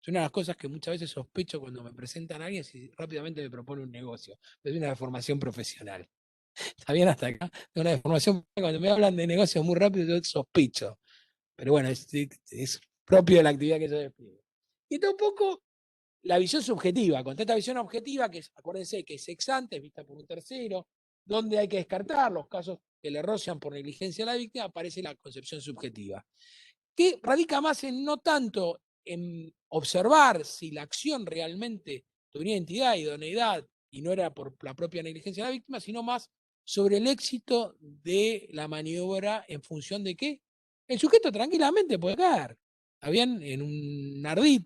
Es una de las cosas que muchas veces sospecho cuando me presentan a alguien si rápidamente me propone un negocio. Es una deformación profesional. ¿Está bien hasta acá? Es una deformación. Cuando me hablan de negocios muy rápido, yo sospecho. Pero bueno, es propio de la actividad que yo despliego. Y tampoco la visión subjetiva. Con esta visión objetiva, que es, acuérdense, que es ex ante, es vista por un tercero, donde hay que descartar los casos que le rocian por negligencia a la víctima, aparece la concepción subjetiva, que radica más en no tanto en observar si la acción realmente tenía identidad, idoneidad, y no era por la propia negligencia de la víctima, sino más sobre el éxito de la maniobra en función de qué. El sujeto tranquilamente puede caer. ¿Está bien? En un ardid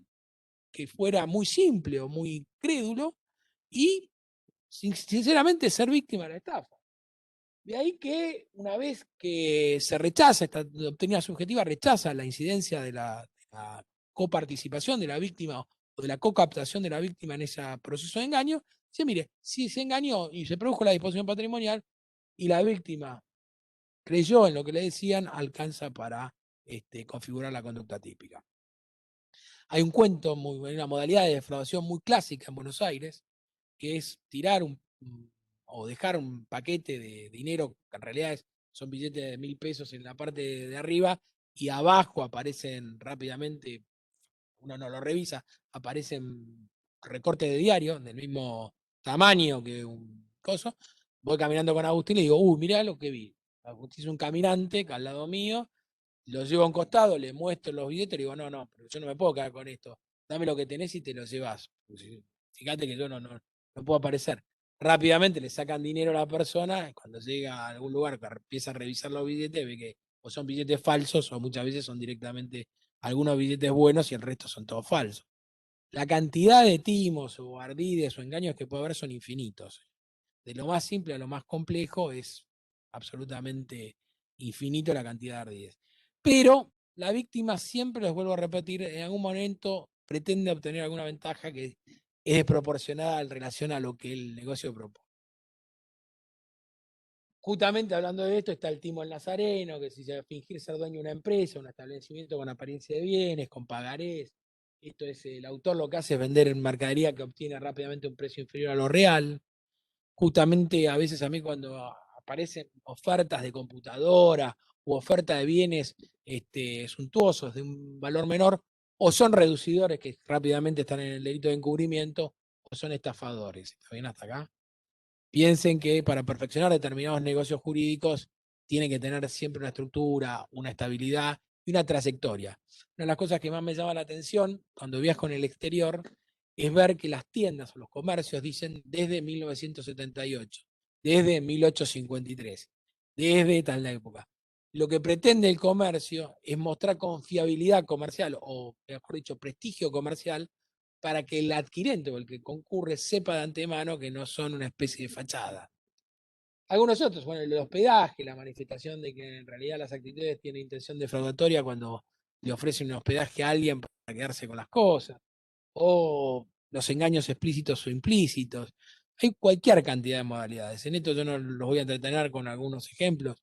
que fuera muy simple o muy crédulo y, sinceramente, ser víctima de la estafa. De ahí que una vez que se rechaza, esta doctrina subjetiva rechaza la incidencia de la coparticipación de la víctima o de la cocaptación de la víctima en ese proceso de engaño, dice, mire, si se engañó y se produjo la disposición patrimonial y la víctima creyó en lo que le decían, alcanza para configurar la conducta típica. Hay un cuento, una modalidad de defraudación muy clásica en Buenos Aires, que es tirar o dejar un paquete de dinero, que en realidad son billetes de 1.000 pesos en la parte de arriba, y abajo aparecen rápidamente, uno no lo revisa, aparecen recortes de diario del mismo tamaño que un coso. Voy caminando con Agustín y le digo, mirá lo que vi. Agustín es un caminante que al lado mío, lo llevo a un costado, le muestro los billetes y le digo, no, pero yo no me puedo quedar con esto. Dame lo que tenés y te lo llevas. Fíjate que yo no puedo aparecer. Rápidamente le sacan dinero a la persona, cuando llega a algún lugar que empieza a revisar los billetes, ve que o son billetes falsos o muchas veces son directamente algunos billetes buenos y el resto son todos falsos. La cantidad de timos o ardides o engaños que puede haber son infinitos. De lo más simple a lo más complejo es absolutamente infinito la cantidad de ardides. Pero la víctima siempre, les vuelvo a repetir, en algún momento pretende obtener alguna ventaja que es desproporcionada en relación a lo que el negocio propone. Justamente hablando de esto está el timo el nazareno, que si se fingir ser dueño de una empresa, un establecimiento con apariencia de bienes, con pagarés. Esto es, el autor lo que hace es vender mercadería que obtiene rápidamente un precio inferior a lo real. Justamente a veces a mí cuando aparecen ofertas de computadora u ofertas de bienes suntuosos de un valor menor, o son reducidores que rápidamente están en el delito de encubrimiento, o son estafadores. ¿Está bien hasta acá? Piensen que para perfeccionar determinados negocios jurídicos tienen que tener siempre una estructura, una estabilidad y una trayectoria. Una de las cosas que más me llama la atención cuando viajo en el exterior es ver que las tiendas o los comercios dicen desde 1978, desde 1853, desde tal época. Lo que pretende el comercio es mostrar confiabilidad comercial, o mejor dicho, prestigio comercial, para que el adquirente o el que concurre sepa de antemano que no son una especie de fachada. Algunos otros, bueno, el hospedaje, la manifestación de que en realidad las actitudes tienen intención defraudatoria cuando le ofrecen un hospedaje a alguien para quedarse con las cosas, o los engaños explícitos o implícitos. Hay cualquier cantidad de modalidades. En esto yo no los voy a entretener con algunos ejemplos.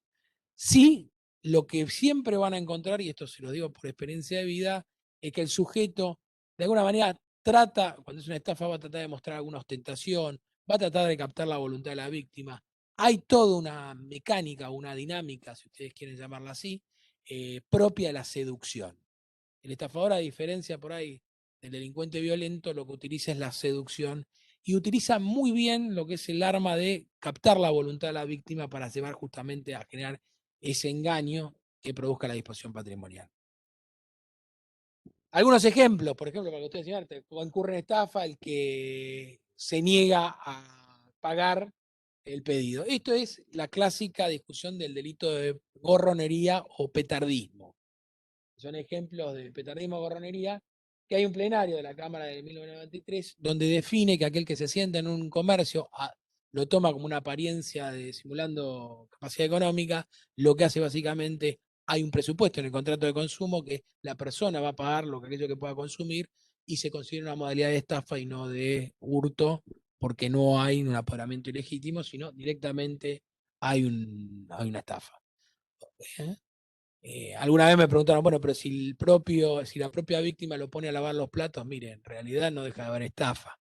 Sí, lo que siempre van a encontrar, y esto se lo digo por experiencia de vida, es que el sujeto, de alguna manera, trata, cuando es una estafa, va a tratar de mostrar alguna ostentación, va a tratar de captar la voluntad de la víctima. Hay toda una mecánica, una dinámica, si ustedes quieren llamarla así, propia de la seducción. El estafador, a diferencia por ahí del delincuente violento, lo que utiliza es la seducción y utiliza muy bien lo que es el arma de captar la voluntad de la víctima para llevar justamente a generar ese engaño que produzca la disposición patrimonial. Algunos ejemplos, por ejemplo, para que ustedes sepan, incurre en estafa el que se niega a pagar el pedido. Esto es la clásica discusión del delito de gorronería o petardismo. Son ejemplos de petardismo o gorronería, que hay un plenario de la Cámara de 1993 donde define que aquel que se sienta en un comercio lo toma como una apariencia de simulando capacidad económica, lo que hace básicamente, hay un presupuesto en el contrato de consumo que la persona va a pagar aquello que pueda consumir y se considera una modalidad de estafa y no de hurto, porque no hay un apoderamiento ilegítimo, sino directamente hay una estafa. ¿Eh? Alguna vez me preguntaron, bueno, pero si la propia víctima lo pone a lavar los platos, mire, en realidad no deja de haber estafa.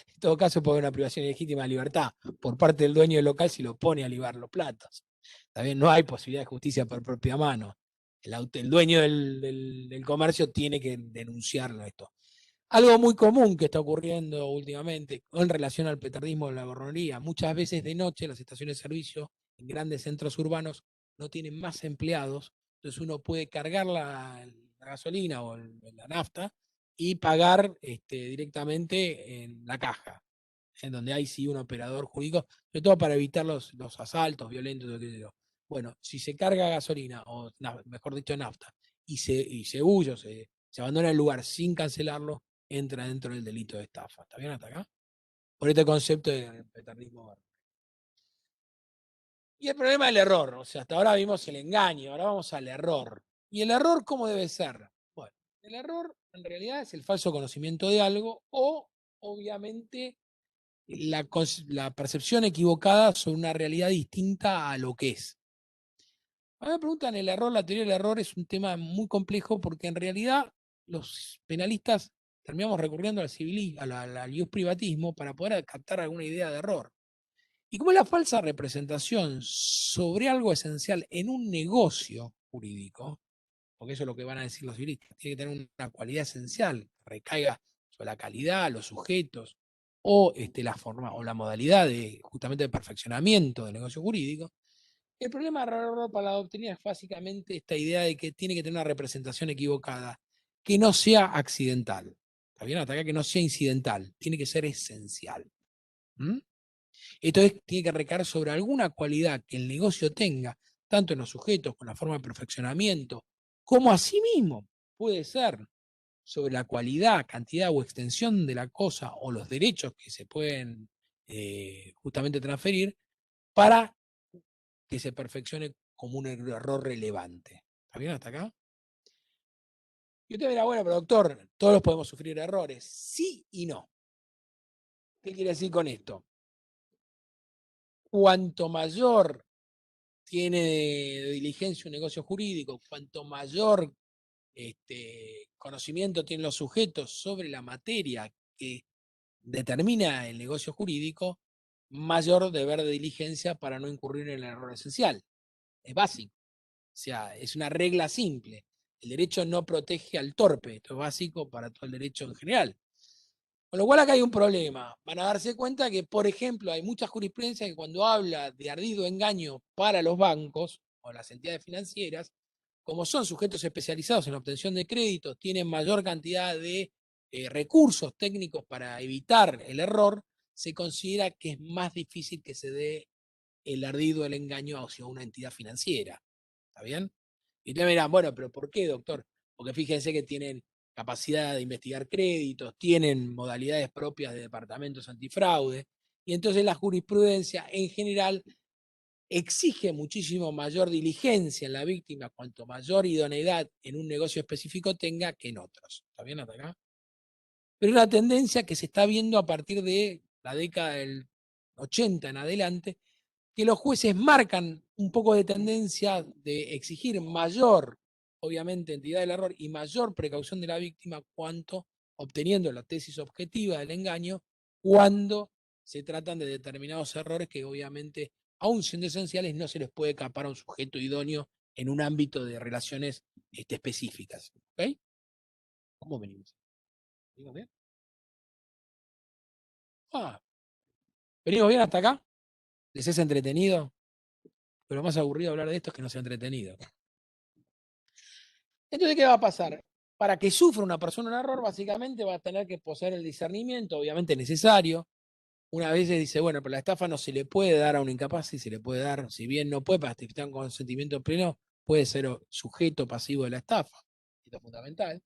En todo caso, puede haber una privación ilegítima de libertad por parte del dueño del local si lo pone a lavar los platos. También no hay posibilidad de justicia por propia mano. El dueño del comercio tiene que denunciarlo esto. Algo muy común que está ocurriendo últimamente en relación al petardismo de la gorronería. Muchas veces de noche las estaciones de servicio en grandes centros urbanos no tienen más empleados, entonces uno puede cargar la gasolina o la nafta y pagar directamente en la caja, en donde hay sí un operador jurídico, sobre todo para evitar los asaltos violentos. Bueno, si se carga gasolina, o mejor dicho nafta, y se huye, se abandona el lugar sin cancelarlo, entra dentro del delito de estafa. ¿Está bien hasta acá? Por este concepto de petardismo. Y el problema del error, o sea, hasta ahora vimos el engaño, ahora vamos al error. ¿Y el error cómo debe ser? Bueno, el error en realidad es el falso conocimiento de algo o, obviamente, la percepción equivocada sobre una realidad distinta a lo que es. A mí me preguntan el error, la teoría del error es un tema muy complejo porque en realidad los penalistas terminamos recurriendo al ius privatismo para poder captar alguna idea de error. Y como es la falsa representación sobre algo esencial en un negocio jurídico, porque eso es lo que van a decir los juristas, tiene que tener una cualidad esencial, que recaiga sobre la calidad, los sujetos, o la forma o la modalidad de justamente de perfeccionamiento del negocio jurídico. El problema raro para la doctrina es básicamente esta idea de que tiene que tener una representación equivocada, que no sea accidental. ¿Está bien? Hasta acá que no sea incidental, tiene que ser esencial. ¿Mm? Entonces tiene que recaer sobre alguna cualidad que el negocio tenga, tanto en los sujetos, con la forma de perfeccionamiento, como asimismo puede ser sobre la cualidad, cantidad o extensión de la cosa o los derechos que se pueden justamente transferir para que se perfeccione como un error relevante. ¿Está bien hasta acá? Y usted dirá, bueno, pero doctor, todos podemos sufrir errores. Sí y no. ¿Qué quiere decir con esto? Cuanto mayor tiene de diligencia un negocio jurídico, cuanto mayor conocimiento tienen los sujetos sobre la materia que determina el negocio jurídico, mayor deber de diligencia para no incurrir en el error esencial. Es básico. O sea, es una regla simple. El derecho no protege al torpe. Esto es básico para todo el derecho en general. Con lo cual acá hay un problema. Van a darse cuenta que, por ejemplo, hay mucha jurisprudencia que cuando habla de ardido engaño para los bancos o las entidades financieras, como son sujetos especializados en la obtención de créditos, tienen mayor cantidad de recursos técnicos para evitar el error, se considera que es más difícil que se dé el ardido, el engaño hacia una entidad financiera. ¿Está bien? Y ustedes me dirán, bueno, pero ¿por qué, doctor? Porque fíjense que tienen capacidad de investigar créditos, tienen modalidades propias de departamentos antifraude, y entonces la jurisprudencia en general exige muchísimo mayor diligencia en la víctima, cuanto mayor idoneidad en un negocio específico tenga que en otros. ¿Está bien hasta acá? Pero es una tendencia que se está viendo a partir de la década del 80 en adelante, que los jueces marcan un poco de tendencia de exigir mayor, obviamente, entidad del error y mayor precaución de la víctima cuanto obteniendo la tesis objetiva del engaño cuando se tratan de determinados errores que obviamente, aun siendo esenciales, no se les puede escapar a un sujeto idóneo en un ámbito de relaciones específicas. ¿Ok? ¿Cómo venimos? ¿Venimos bien? Ah, ¿venimos bien hasta acá? ¿Les es entretenido? Pero lo más aburrido de hablar de esto es que no sea entretenido. Entonces, ¿qué va a pasar? Para que sufra una persona un error, básicamente va a tener que poseer el discernimiento, obviamente necesario. Una vez se dice, bueno, pero la estafa no se le puede dar a un incapaz, sí se le puede dar, si bien no puede participar en consentimiento pleno, puede ser sujeto pasivo de la estafa. Esto es fundamental.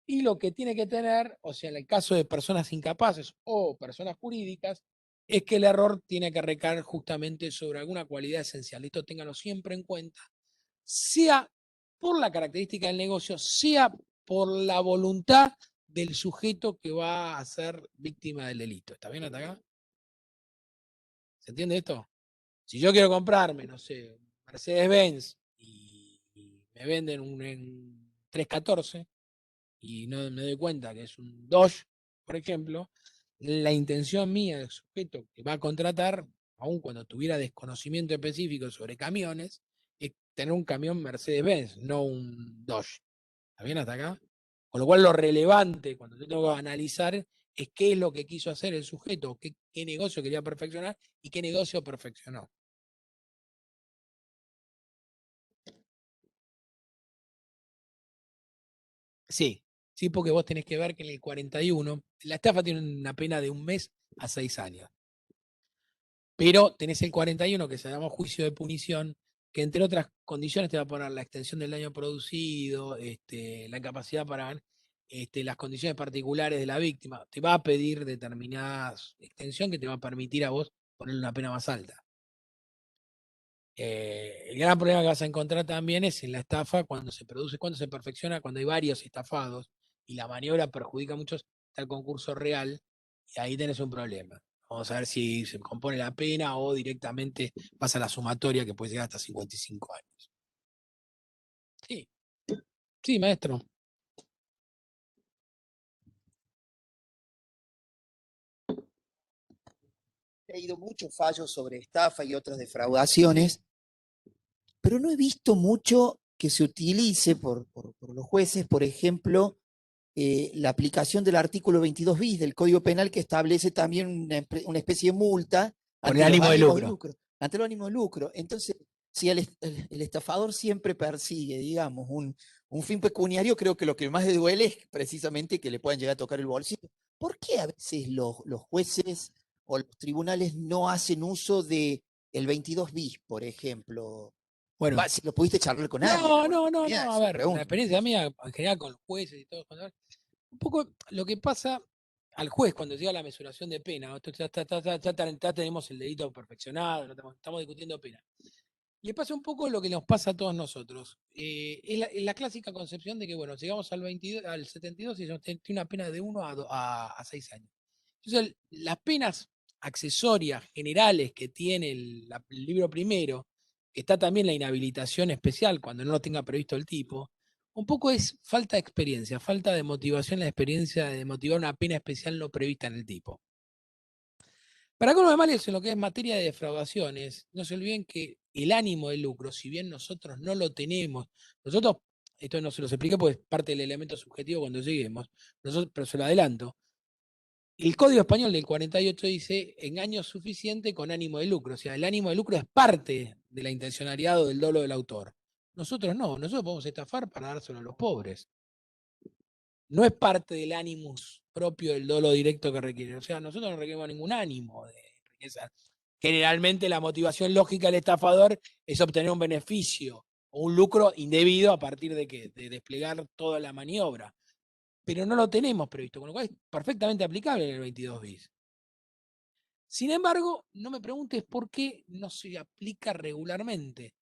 Y lo que tiene que tener, o sea, en el caso de personas incapaces o personas jurídicas, es que el error tiene que recaer justamente sobre alguna cualidad esencial. Esto ténganlo siempre en cuenta, sea por la característica del negocio, sea por la voluntad del sujeto que va a ser víctima del delito. ¿Está bien hasta acá? ¿Se entiende esto? Si yo quiero comprarme, no sé, un Mercedes-Benz y me venden un en 314 y no me doy cuenta que es un Dodge, por ejemplo, la intención mía del sujeto que va a contratar, aun cuando tuviera desconocimiento específico sobre camiones, es tener un camión Mercedes-Benz, no un Dodge. ¿Está bien hasta acá? Con lo cual lo relevante cuando yo tengo que analizar es qué es lo que quiso hacer el sujeto, qué negocio quería perfeccionar y qué negocio perfeccionó. Sí, sí, porque vos tenés que ver que en el 41 la estafa tiene una pena de 1 mes a 6 años. Pero tenés el 41 que se llama juicio de punición, que entre otras condiciones te va a poner la extensión del daño producido, la incapacidad para las condiciones particulares de la víctima. Te va a pedir determinada extensión que te va a permitir a vos ponerle una pena más alta. El gran problema que vas a encontrar también es en la estafa cuando se produce, cuando se perfecciona, cuando hay varios estafados y la maniobra perjudica a muchos, está el concurso real y ahí tenés un problema. Vamos a ver si se compone la pena o directamente pasa la sumatoria que puede llegar hasta 55 años. Sí, sí, maestro. He leído muchos fallos sobre estafa y otras defraudaciones, pero no he visto mucho que se utilice por los jueces, por ejemplo, la aplicación del artículo 22 bis del Código Penal que establece también una especie de multa Con el ante los ánimo de ánimos de lucro. lucro, ante los ánimos de lucro. Entonces, si el estafador siempre persigue, digamos, un fin pecuniario, creo que lo que más le duele es precisamente que le puedan llegar a tocar el bolsillo. ¿Por qué a veces los jueces o los tribunales no hacen uso de el 22 bis, por ejemplo? Bueno, Va, si lo pudiste charlar con alguien, no, a se lo ver, la pregunto. experiencia mía, en general con los jueces y todo, un poco lo que pasa al juez cuando llega la mesuración de pena, ya tenemos el delito perfeccionado, estamos discutiendo pena. Le pasa un poco lo que nos pasa a todos nosotros. Es la clásica concepción de que, bueno, llegamos al 22, al 72 y tiene una pena de 1 a 6 años. Entonces, las penas accesorias generales que tiene el libro primero, que está también la inhabilitación especial cuando no lo tenga previsto el tipo, un poco es falta de experiencia, falta de motivación, la experiencia de motivar una pena especial no prevista en el tipo. Para colmo de males, en lo que es materia de defraudaciones, no se olviden que el ánimo de lucro, si bien nosotros no lo tenemos, nosotros, esto no se los expliqué porque es parte del elemento subjetivo cuando lleguemos, nosotros, pero se lo adelanto, el Código Español del 48 dice engaño suficiente con ánimo de lucro, o sea, el ánimo de lucro es parte de la intencionalidad o del dolo del autor. Nosotros no, nosotros podemos estafar para dárselo a los pobres. No es parte del ánimos propio del dolo directo que requiere. O sea, nosotros no requerimos ningún ánimo de riqueza. Generalmente la motivación lógica del estafador es obtener un beneficio o un lucro indebido a partir de desplegar toda la maniobra. Pero no lo tenemos previsto, con lo cual es perfectamente aplicable en el 22 bis. Sin embargo, no me preguntes por qué no se aplica regularmente.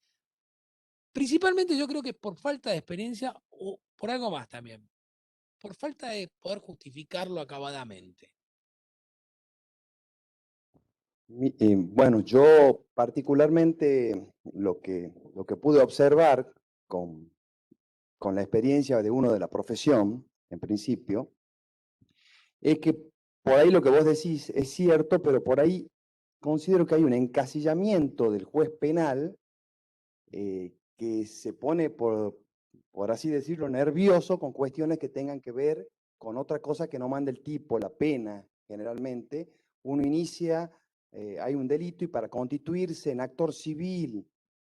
Principalmente yo creo que por falta de experiencia o por algo más también, por falta de poder justificarlo acabadamente. Bueno, yo particularmente lo que pude observar con la experiencia de uno de la profesión, en principio, es que por ahí lo que vos decís es cierto, pero por ahí considero que hay un encasillamiento del juez penal que se pone, por así decirlo, nervioso con cuestiones que tengan que ver con otra cosa que no manda el tipo, la pena, generalmente. Uno inicia, hay un delito y para constituirse en actor civil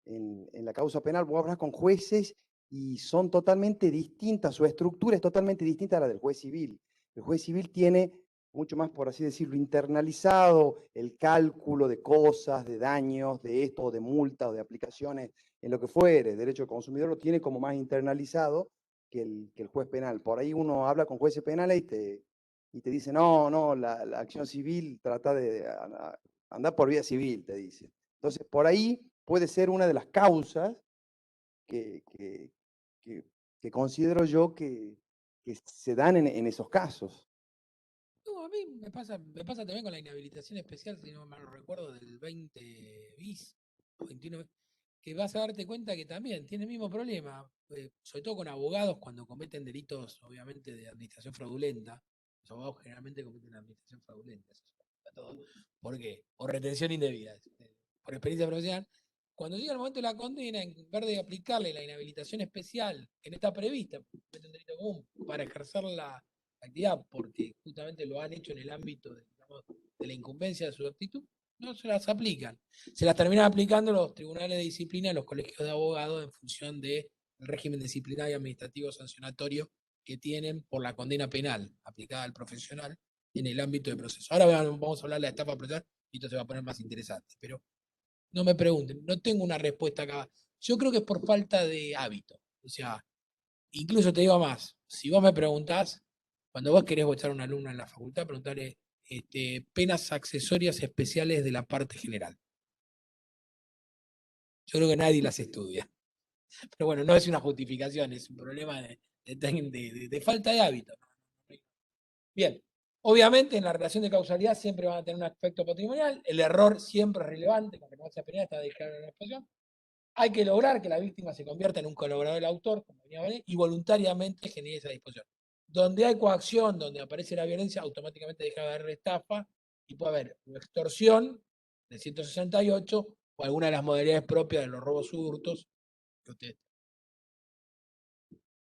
en la causa penal, vos hablas con jueces y son totalmente distintas, su estructura es totalmente distinta a la del juez civil. El juez civil tiene mucho más, por así decirlo, internalizado el cálculo de cosas, de daños, de esto, o de multas, o de aplicaciones, en lo que fuere. Derecho del consumidor lo tiene como más internalizado que el juez penal. Por ahí uno habla con jueces penales y te dice, no, la acción civil trata de andar por vía civil, te dice. Entonces, por ahí puede ser una de las causas que, que, que, que considero yo que se dan en esos casos. No, a mí me pasa también con la inhabilitación especial, si no mal lo recuerdo, del 20 bis o 21, que vas a darte cuenta que también tiene el mismo problema, sobre todo con abogados cuando cometen delitos, obviamente, de administración fraudulenta. Los abogados generalmente cometen administración fraudulenta, eso es todo. ¿Por qué? O retención indebida, por experiencia profesional. Cuando llega el momento de la condena, en vez de aplicarle la inhabilitación especial que no está prevista, comete un delito común, para ejercer la actividad, porque justamente lo han hecho en el ámbito de, digamos, de la incumbencia de su actitud, no se las aplican. Se las terminan aplicando los tribunales de disciplina, los colegios de abogados, en función del régimen disciplinario y administrativo sancionatorio que tienen por la condena penal aplicada al profesional en el ámbito de proceso. Ahora vamos a hablar de la estafa procesal y esto se va a poner más interesante, pero no me pregunten, no tengo una respuesta acá. Yo creo que es por falta de hábito. O sea, incluso te digo más, si vos me preguntás, cuando vos querés votar a un alumno en la facultad, preguntarle penas accesorias especiales de la parte general. Yo creo que nadie las estudia. Pero bueno, no es una justificación, es un problema de falta de hábito. Bien, obviamente en la relación de causalidad siempre van a tener un aspecto patrimonial, el error siempre es relevante, la relevancia penal está declarada en la exposición. Hay que lograr que la víctima se convierta en un colaborador del autor, como venía a ver, y voluntariamente genere esa disposición. Donde hay coacción, donde aparece la violencia, automáticamente deja de haber estafa y puede haber extorsión de 168 o alguna de las modalidades propias de los robos u hurtos.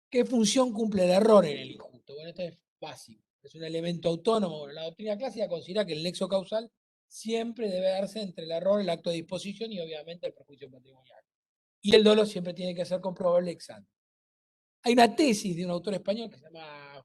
¿Qué función cumple el error en el injusto? Bueno, esto es básico. Es un elemento autónomo. La doctrina clásica considera que el nexo causal siempre debe darse entre el error, el acto de disposición y obviamente el perjuicio patrimonial. Y el dolo siempre tiene que ser comprobable ex ante. Hay una tesis de un autor español que se llama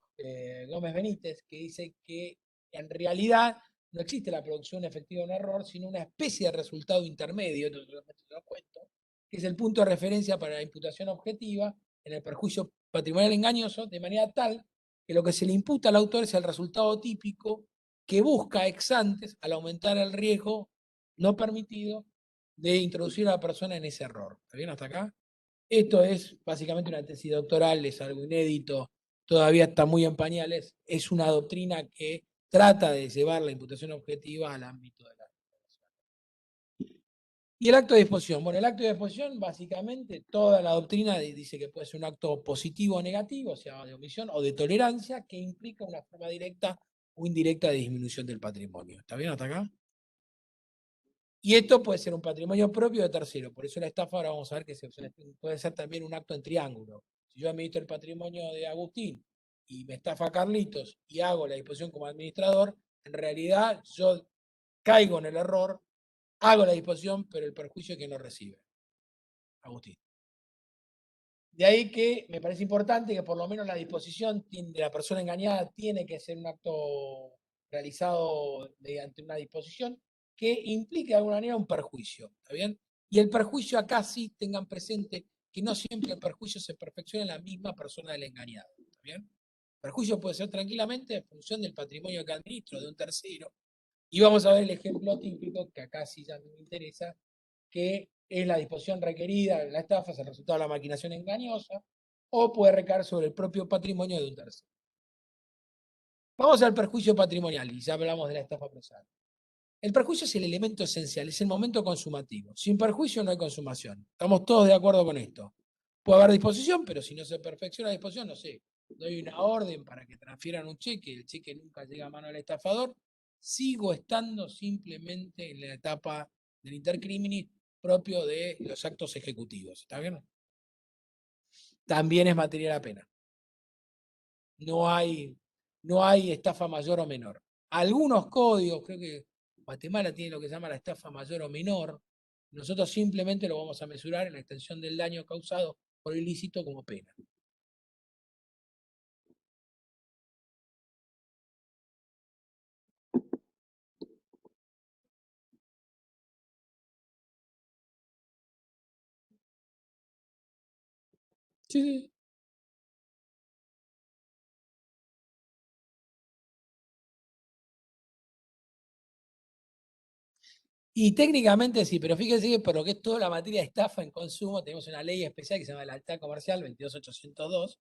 Gómez Benítez, que dice que en realidad no existe la producción efectiva de un error, sino una especie de resultado intermedio, entonces lo cuento, que es el punto de referencia para la imputación objetiva en el perjuicio patrimonial engañoso, de manera tal que lo que se le imputa al autor es el resultado típico que busca ex antes al aumentar el riesgo no permitido de introducir a la persona en ese error. ¿Está bien hasta acá? Esto es básicamente una tesis doctoral, es algo inédito, todavía está muy en pañales, es una doctrina que trata de llevar la imputación objetiva al ámbito de la relación. Y el acto de disposición. Bueno, el acto de disposición, básicamente, toda la doctrina dice que puede ser un acto positivo o negativo, o sea, de omisión o de tolerancia, que implica una forma directa o indirecta de disminución del patrimonio. ¿Está bien hasta acá? Y esto puede ser un patrimonio propio de tercero. Por eso la estafa, ahora vamos a ver que puede ser también un acto en triángulo. Si yo administro el patrimonio de Agustín y me estafa Carlitos y hago la disposición como administrador, en realidad yo caigo en el error, hago la disposición, pero el perjuicio es que no recibe. Agustín. De ahí que me parece importante que por lo menos la disposición de la persona engañada tiene que ser un acto realizado mediante una disposición que implique de alguna manera un perjuicio, ¿está bien? Y el perjuicio acá sí tengan presente que no siempre el perjuicio se perfecciona en la misma persona del engañado, ¿está bien? El perjuicio puede ser tranquilamente en función del patrimonio que administro de un tercero. Y vamos a ver el ejemplo típico, que acá sí ya me interesa, que es la disposición requerida en la estafa, es el resultado de la maquinación engañosa, o puede recaer sobre el propio patrimonio de un tercero. Vamos al perjuicio patrimonial, y ya hablamos de la estafa procesal. El perjuicio es el elemento esencial, es el momento consumativo. Sin perjuicio no hay consumación. Estamos todos de acuerdo con esto. Puede haber disposición, pero si no se perfecciona la disposición, no sé, doy una orden para que transfieran un cheque, el cheque nunca llega a mano del estafador, sigo estando simplemente en la etapa del intercriminis propio de los actos ejecutivos. ¿Está bien? También es materia de la pena. No hay estafa mayor o menor. Algunos códigos, creo que Guatemala tiene lo que se llama la estafa mayor o menor. Nosotros simplemente lo vamos a mesurar en la extensión del daño causado por ilícito como pena. Sí, sí. Y técnicamente sí, pero fíjense que por lo que es toda la materia de estafa en consumo, tenemos una ley especial que se llama la Lealtad Comercial 22802,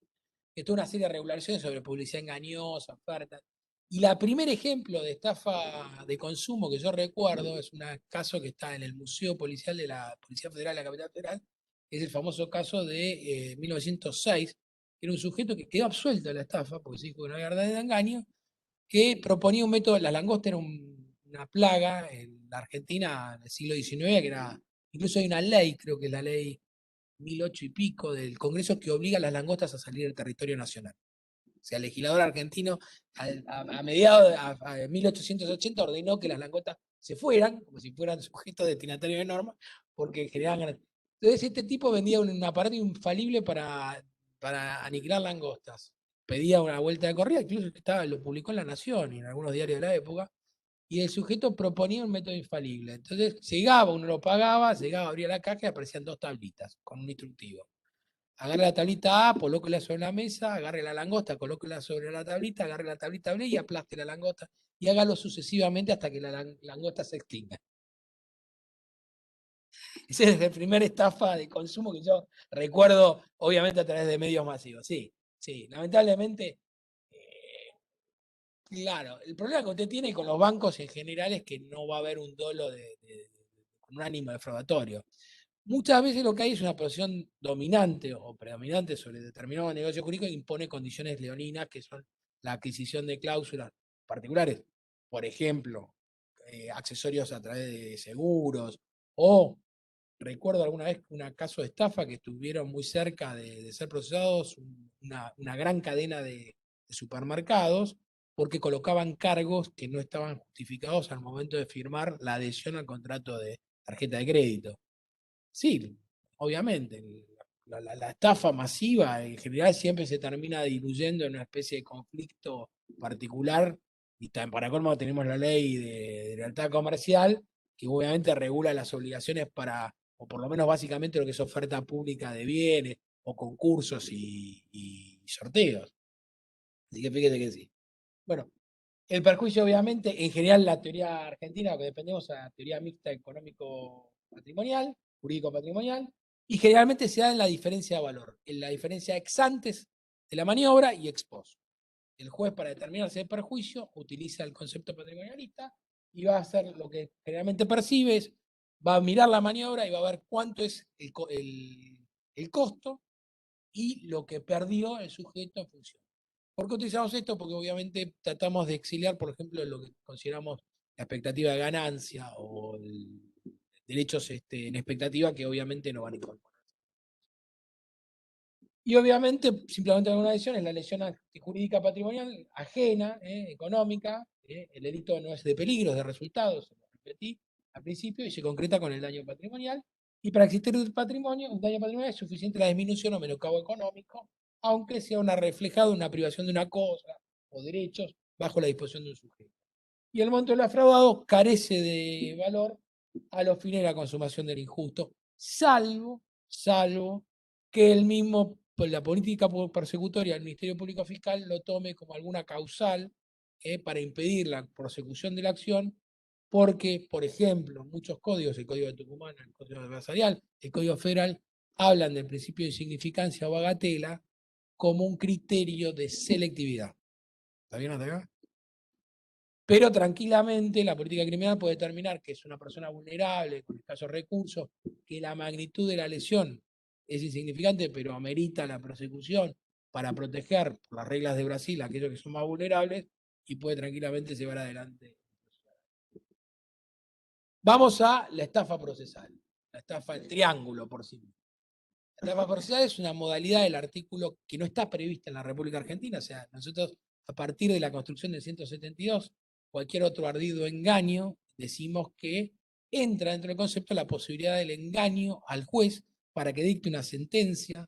que es toda una serie de regulaciones sobre publicidad engañosa, ofertas. Y la primer ejemplo de estafa de consumo que yo recuerdo es un caso que está en el Museo Policial de la Policía Federal de la Capital Federal, que es el famoso caso de 1906, que era un sujeto que quedó absuelto de la estafa, porque se dijo que no había verdad de engaño, que proponía un método, la langosta era una plaga en la Argentina en el siglo XIX, que era, incluso hay una ley, creo que es la ley 1008 y pico del Congreso, que obliga a las langostas a salir del territorio nacional. O sea, el legislador argentino a mediados de 1880 ordenó que las langostas se fueran, como si fueran sujetos destinatarios de norma, porque generaban ganas. Entonces este tipo vendía un aparato infalible para aniquilar langostas. Pedía una vuelta de corrida, incluso lo publicó en La Nación y en algunos diarios de la época, y el sujeto proponía un método infalible. Entonces llegaba, uno lo pagaba, llegaba, abría la caja y aparecían 2 tablitas con un instructivo. Agarre la tablita A, colóquela sobre la mesa, agarre la langosta, colóquela sobre la tablita, agarre la tablita B y aplaste la langosta. Y hágalo sucesivamente hasta que la langosta se extinga. Esa es la primera estafa de consumo que yo recuerdo, obviamente a través de medios masivos. Sí, sí, lamentablemente, claro, el problema que usted tiene con los bancos en general es que no va a haber un dolo con un ánimo defraudatorio. Muchas veces lo que hay es una posición dominante o predominante sobre determinado negocio jurídico que impone condiciones leoninas, que son la adquisición de cláusulas particulares, por ejemplo, accesorios a través de seguros, o recuerdo alguna vez un caso de estafa que estuvieron muy cerca de ser procesados, una gran cadena de supermercados, porque colocaban cargos que no estaban justificados al momento de firmar la adhesión al contrato de tarjeta de crédito. Sí, obviamente, la estafa masiva en general siempre se termina diluyendo en una especie de conflicto particular, y para colmo tenemos la ley de lealtad comercial, que obviamente regula las obligaciones para, o por lo menos básicamente lo que es oferta pública de bienes, o concursos y sorteos. Así que fíjate que sí. Bueno, el perjuicio obviamente, en general la teoría argentina, que dependemos de la teoría mixta económico-patrimonial, jurídico-patrimonial, y generalmente se da en la diferencia de valor, en la diferencia ex antes de la maniobra y ex post. El juez, para determinar si hay perjuicio, utiliza el concepto patrimonialista y va a hacer lo que generalmente percibe, va a mirar la maniobra y va a ver cuánto es el costo y lo que perdió el sujeto en función. ¿Por qué utilizamos esto? Porque obviamente tratamos de exiliar, por ejemplo, lo que consideramos la expectativa de ganancia o derechos en expectativa que obviamente no van a incorporar. Y obviamente, simplemente alguna lesión es la lesión jurídica patrimonial ajena, económica. El delito no es de peligro, es de resultados, lo repetí al principio, y se concreta con el daño patrimonial. Y para existir un daño patrimonial es suficiente la disminución o menoscabo económico, aunque sea reflejado una privación de una cosa o derechos bajo la disposición de un sujeto. Y el monto del afraudado carece de valor a los fines de la consumación del injusto, salvo que la política persecutoria del Ministerio Público Fiscal lo tome como alguna causal para impedir la prosecución de la acción, porque, por ejemplo, muchos códigos, el Código de Tucumán, el Código Adversarial, el Código Federal, hablan del principio de insignificancia o bagatela como un criterio de selectividad. ¿Está bien hasta acá? Pero tranquilamente la política criminal puede determinar que es una persona vulnerable, con escasos recursos, que la magnitud de la lesión es insignificante, pero amerita la persecución para proteger, por las reglas de Brasil, a aquellos que son más vulnerables, y puede tranquilamente llevar adelante. Vamos a la estafa procesal, la estafa del triángulo por sí misma. La estafa procesal es una modalidad del artículo que no está prevista en la República Argentina, o sea, nosotros a partir de la construcción del 172, cualquier otro ardido engaño, decimos que entra dentro del concepto la posibilidad del engaño al juez para que dicte una sentencia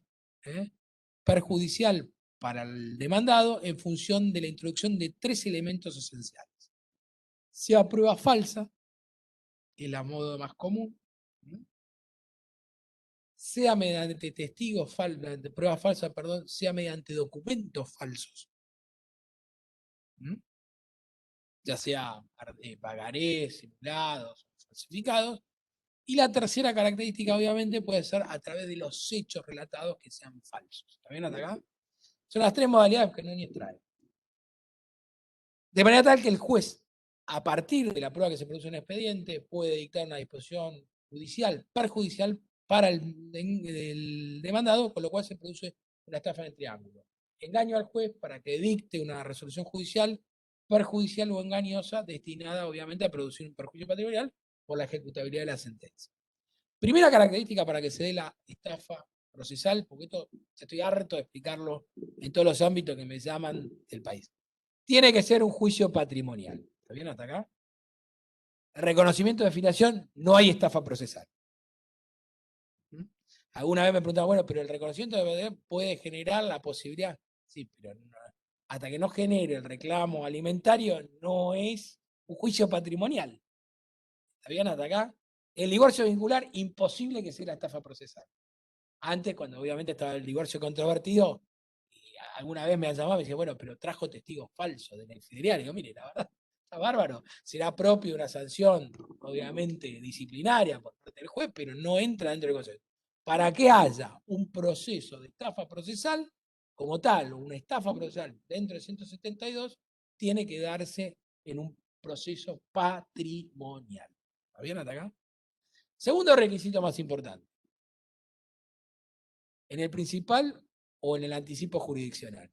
perjudicial para el demandado en función de la introducción de 3 elementos esenciales. Sea prueba falsa, que es la modo más común, sea mediante testigos mediante pruebas falsas, perdón, sea mediante documentos falsos, ya sea pagarés, simulados, falsificados. Y la tercera característica, obviamente, puede ser a través de los hechos relatados que sean falsos. ¿Está bien hasta acá? Son las 3 modalidades que Núñez trae. De manera tal que el juez, a partir de la prueba que se produce en el expediente, puede dictar una disposición judicial perjudicial para el demandado, con lo cual se produce una estafa en el triángulo. Engaño al juez para que dicte una resolución judicial perjudicial o engañosa, destinada obviamente a producir un perjuicio patrimonial por la ejecutabilidad de la sentencia. Primera característica para que se dé la estafa procesal, porque esto estoy harto de explicarlo en todos los ámbitos que me llaman del país. Tiene que ser un juicio patrimonial. ¿Está bien hasta acá? El reconocimiento de filiación, no hay estafa procesal. Alguna vez me preguntaban, bueno, pero el reconocimiento de filiación puede generar la posibilidad. Sí, pero no, hasta que no genere el reclamo alimentario, no es un juicio patrimonial. ¿Está bien hasta acá? El divorcio vincular, imposible que sea la estafa procesal. Antes, cuando obviamente estaba el divorcio controvertido, alguna vez me han llamado y me decían, bueno, pero trajo testigos falsos de la infidelidad. Y digo, mire, la verdad, está bárbaro. Será propio una sanción, obviamente, disciplinaria por parte del juez, pero no entra dentro del concepto. Para que haya un proceso de estafa procesal, como tal, una estafa procesal dentro del 172, tiene que darse en un proceso patrimonial. ¿Está bien hasta acá? Segundo requisito más importante. En el principal o en el anticipo jurisdiccional.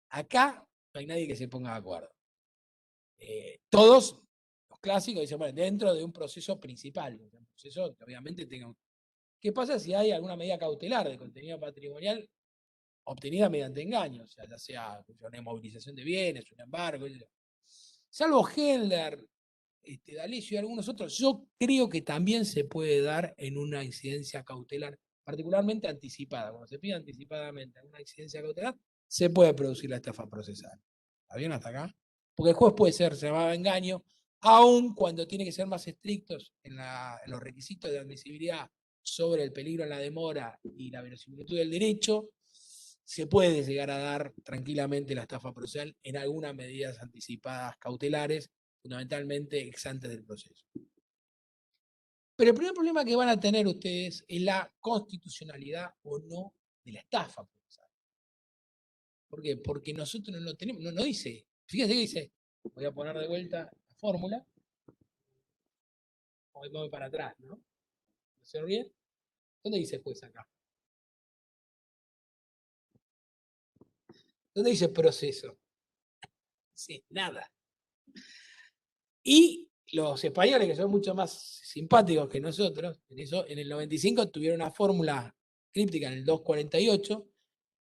Acá no hay nadie que se ponga de acuerdo. Todos los clásicos dicen, bueno, dentro de un proceso principal, un proceso que obviamente tenga un... ¿Qué pasa si hay alguna medida cautelar de contenido patrimonial obtenida mediante engaño? O sea, ya sea una movilización de bienes, un embargo, etc. Salvo Helder, D'Alessio y algunos otros, yo creo que también se puede dar en una incidencia cautelar, particularmente anticipada. Cuando se pide anticipadamente una incidencia cautelar, se puede producir la estafa procesal. ¿Está bien hasta acá? Porque el juez puede ser llamado a engaño, aun cuando tiene que ser más estrictos en los requisitos de admisibilidad sobre el peligro en la demora y la verosimilitud del derecho, se puede llegar a dar tranquilamente la estafa procesal en algunas medidas anticipadas cautelares, fundamentalmente ex antes del proceso. Pero el primer problema que van a tener ustedes es la constitucionalidad o no de la estafa procesal. ¿Por qué? Porque nosotros no lo tenemos, no dice, fíjense que dice, voy a poner de vuelta la fórmula, voy para atrás, ¿no? ¿No se ríen? ¿Dónde dice juez acá? ¿Dónde dice proceso? Sí, nada. Y los españoles, que son mucho más simpáticos que nosotros, en el 95 tuvieron una fórmula críptica en el 248,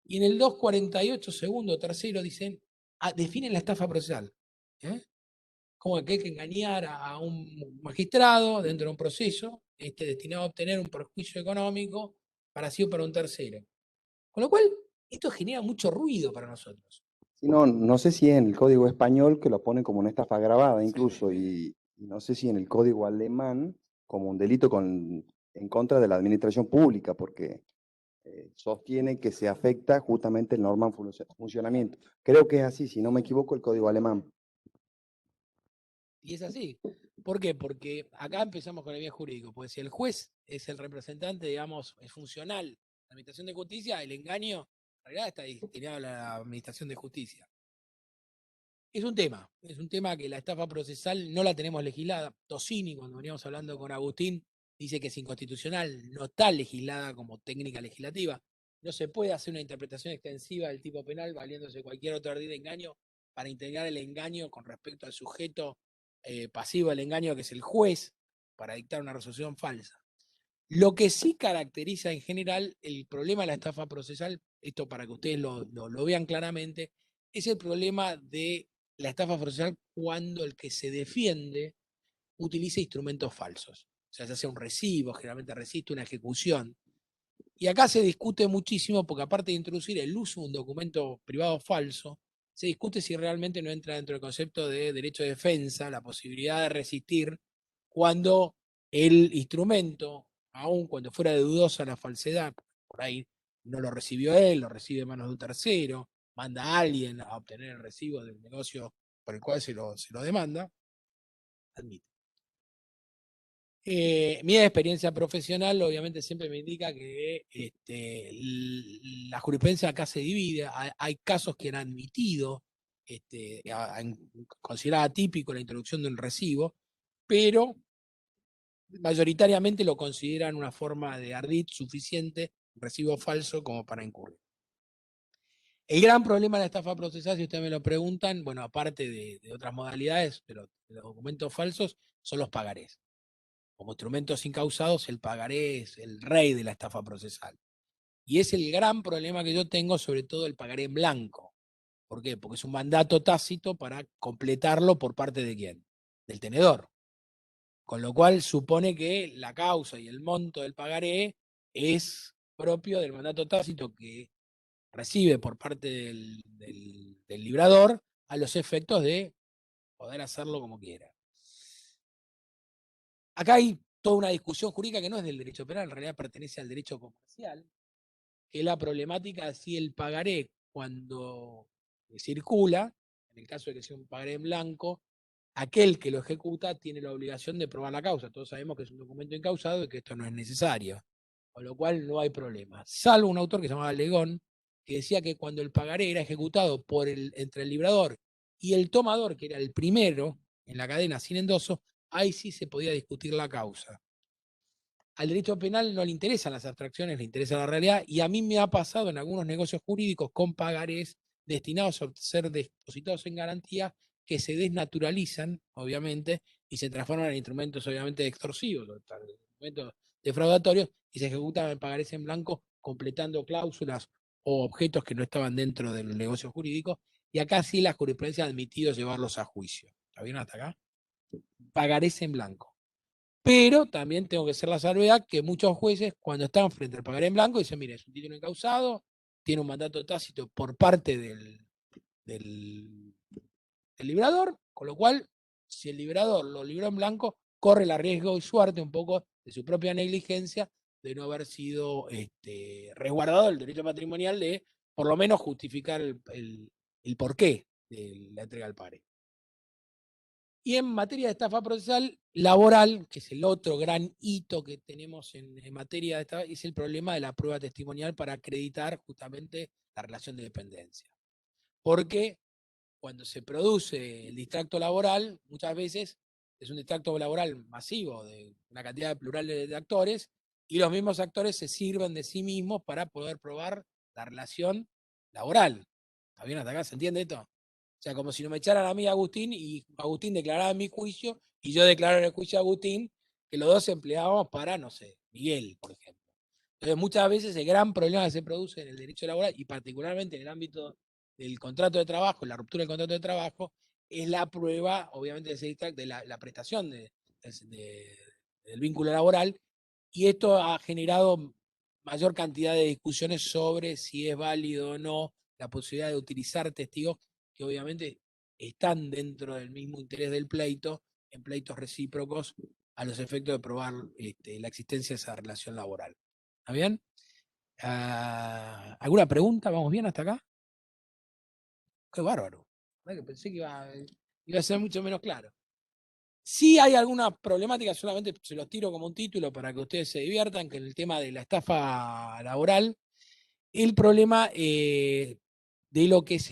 y en el 248, segundo, tercero, dicen, definen la estafa procesal. Como que hay que engañar a un magistrado dentro de un proceso destinado a obtener un perjuicio económico para sí o para un tercero. Con lo cual, esto genera mucho ruido para nosotros. No sé si es en el código español que lo pone como una estafa agravada incluso, y no sé si en el código alemán como un delito en contra de la administración pública, porque sostiene que se afecta justamente el normal funcionamiento. Creo que es así, si no me equivoco, el código alemán. Y es así. ¿Por qué? Porque acá empezamos con el bien jurídico. Pues si el juez es el representante, digamos, es funcional de la administración de justicia, el engaño en realidad está destinado a la administración de justicia. Es un tema que la estafa procesal no la tenemos legislada. Tosini, cuando veníamos hablando con Agustín, dice que es inconstitucional, no está legislada como técnica legislativa. No se puede hacer una interpretación extensiva del tipo penal valiéndose cualquier otro ardid de engaño para integrar el engaño con respecto al sujeto pasivo del engaño, que es el juez, para dictar una resolución falsa. Lo que sí caracteriza en general el problema de la estafa procesal, esto para que ustedes lo vean claramente, es el problema de la estafa procesal cuando el que se defiende utiliza instrumentos falsos. O sea, se hace un recibo, generalmente resiste una ejecución. Y acá se discute muchísimo porque aparte de introducir el uso de un documento privado falso, se discute si realmente no entra dentro del concepto de derecho de defensa, la posibilidad de resistir cuando el instrumento, aun cuando fuera de dudosa la falsedad, por ahí no lo recibió él, lo recibe en manos de un tercero, manda a alguien a obtener el recibo del negocio por el cual se lo demanda, admite. Mi experiencia profesional obviamente siempre me indica que la jurisprudencia acá se divide. Hay casos que han admitido, considerado atípico la introducción de un recibo, pero mayoritariamente lo consideran una forma de ardid suficiente, recibo falso, como para incurrir. El gran problema de la estafa procesal, si ustedes me lo preguntan, bueno, aparte de otras modalidades, pero de los documentos falsos, son los pagarés. Como instrumentos incausados, el pagaré es el rey de la estafa procesal. Y es el gran problema que yo tengo, sobre todo el pagaré en blanco. ¿Por qué? Porque es un mandato tácito para completarlo por parte de quién? Del tenedor. Con lo cual supone que la causa y el monto del pagaré es propio del mandato tácito que recibe por parte del librador a los efectos de poder hacerlo como quiera. Acá hay toda una discusión jurídica que no es del derecho penal, en realidad pertenece al derecho comercial, que es la problemática de si el pagaré cuando circula, en el caso de que sea un pagaré en blanco, aquel que lo ejecuta tiene la obligación de probar la causa. Todos sabemos que es un documento incausado y que esto no es necesario, con lo cual no hay problema. Salvo un autor que se llamaba Legón, que decía que cuando el pagaré era ejecutado entre el librador y el tomador, que era el primero en la cadena sin endoso, ahí sí se podía discutir la causa. Al derecho penal no le interesan las abstracciones, le interesa la realidad, y a mí me ha pasado en algunos negocios jurídicos con pagarés destinados a ser depositados en garantía que se desnaturalizan, obviamente, y se transforman en instrumentos, obviamente, extorsivos, instrumentos defraudatorios, y se ejecutan en pagarés en blanco, completando cláusulas o objetos que no estaban dentro del negocio jurídico, y acá sí la jurisprudencia ha admitido llevarlos a juicio. ¿Está bien hasta acá? Pagarés en blanco. Pero también tengo que hacer la salvedad que muchos jueces, cuando están frente al pagaré en blanco, dicen, mire, es un título incausado, tiene un mandato tácito por parte del librador, con lo cual, si el librador lo libró en blanco, corre el riesgo y suerte un poco de su propia negligencia de no haber sido resguardado el derecho patrimonial de, por lo menos, justificar el porqué de la entrega al pagaré. Y en materia de estafa procesal laboral, que es el otro gran hito que tenemos en materia de estafa, es el problema de la prueba testimonial para acreditar justamente la relación de dependencia. Porque cuando se produce el distracto laboral, muchas veces es un distracto laboral masivo de una cantidad plural de actores, y los mismos actores se sirven de sí mismos para poder probar la relación laboral. ¿Está bien hasta acá? ¿Se entiende esto? O sea, como si no me echaran a mí Agustín y Agustín declarara en mi juicio y yo declaro en el juicio a Agustín, que los dos empleábamos para, no sé, Miguel, por ejemplo. Entonces, muchas veces el gran problema que se produce en el derecho laboral y particularmente en el ámbito del contrato de trabajo, la ruptura del contrato de trabajo, es la prueba, obviamente, de la prestación del vínculo laboral, y esto ha generado mayor cantidad de discusiones sobre si es válido o no la posibilidad de utilizar testigos que obviamente están dentro del mismo interés del pleito, en pleitos recíprocos, a los efectos de probar la existencia de esa relación laboral. ¿Está bien? ¿Alguna pregunta? ¿Vamos bien hasta acá? Qué bárbaro. Que pensé que iba a ser mucho menos claro. Sí hay alguna problemática, solamente se los tiro como un título para que ustedes se diviertan, que en el tema de la estafa laboral, el problema de lo que es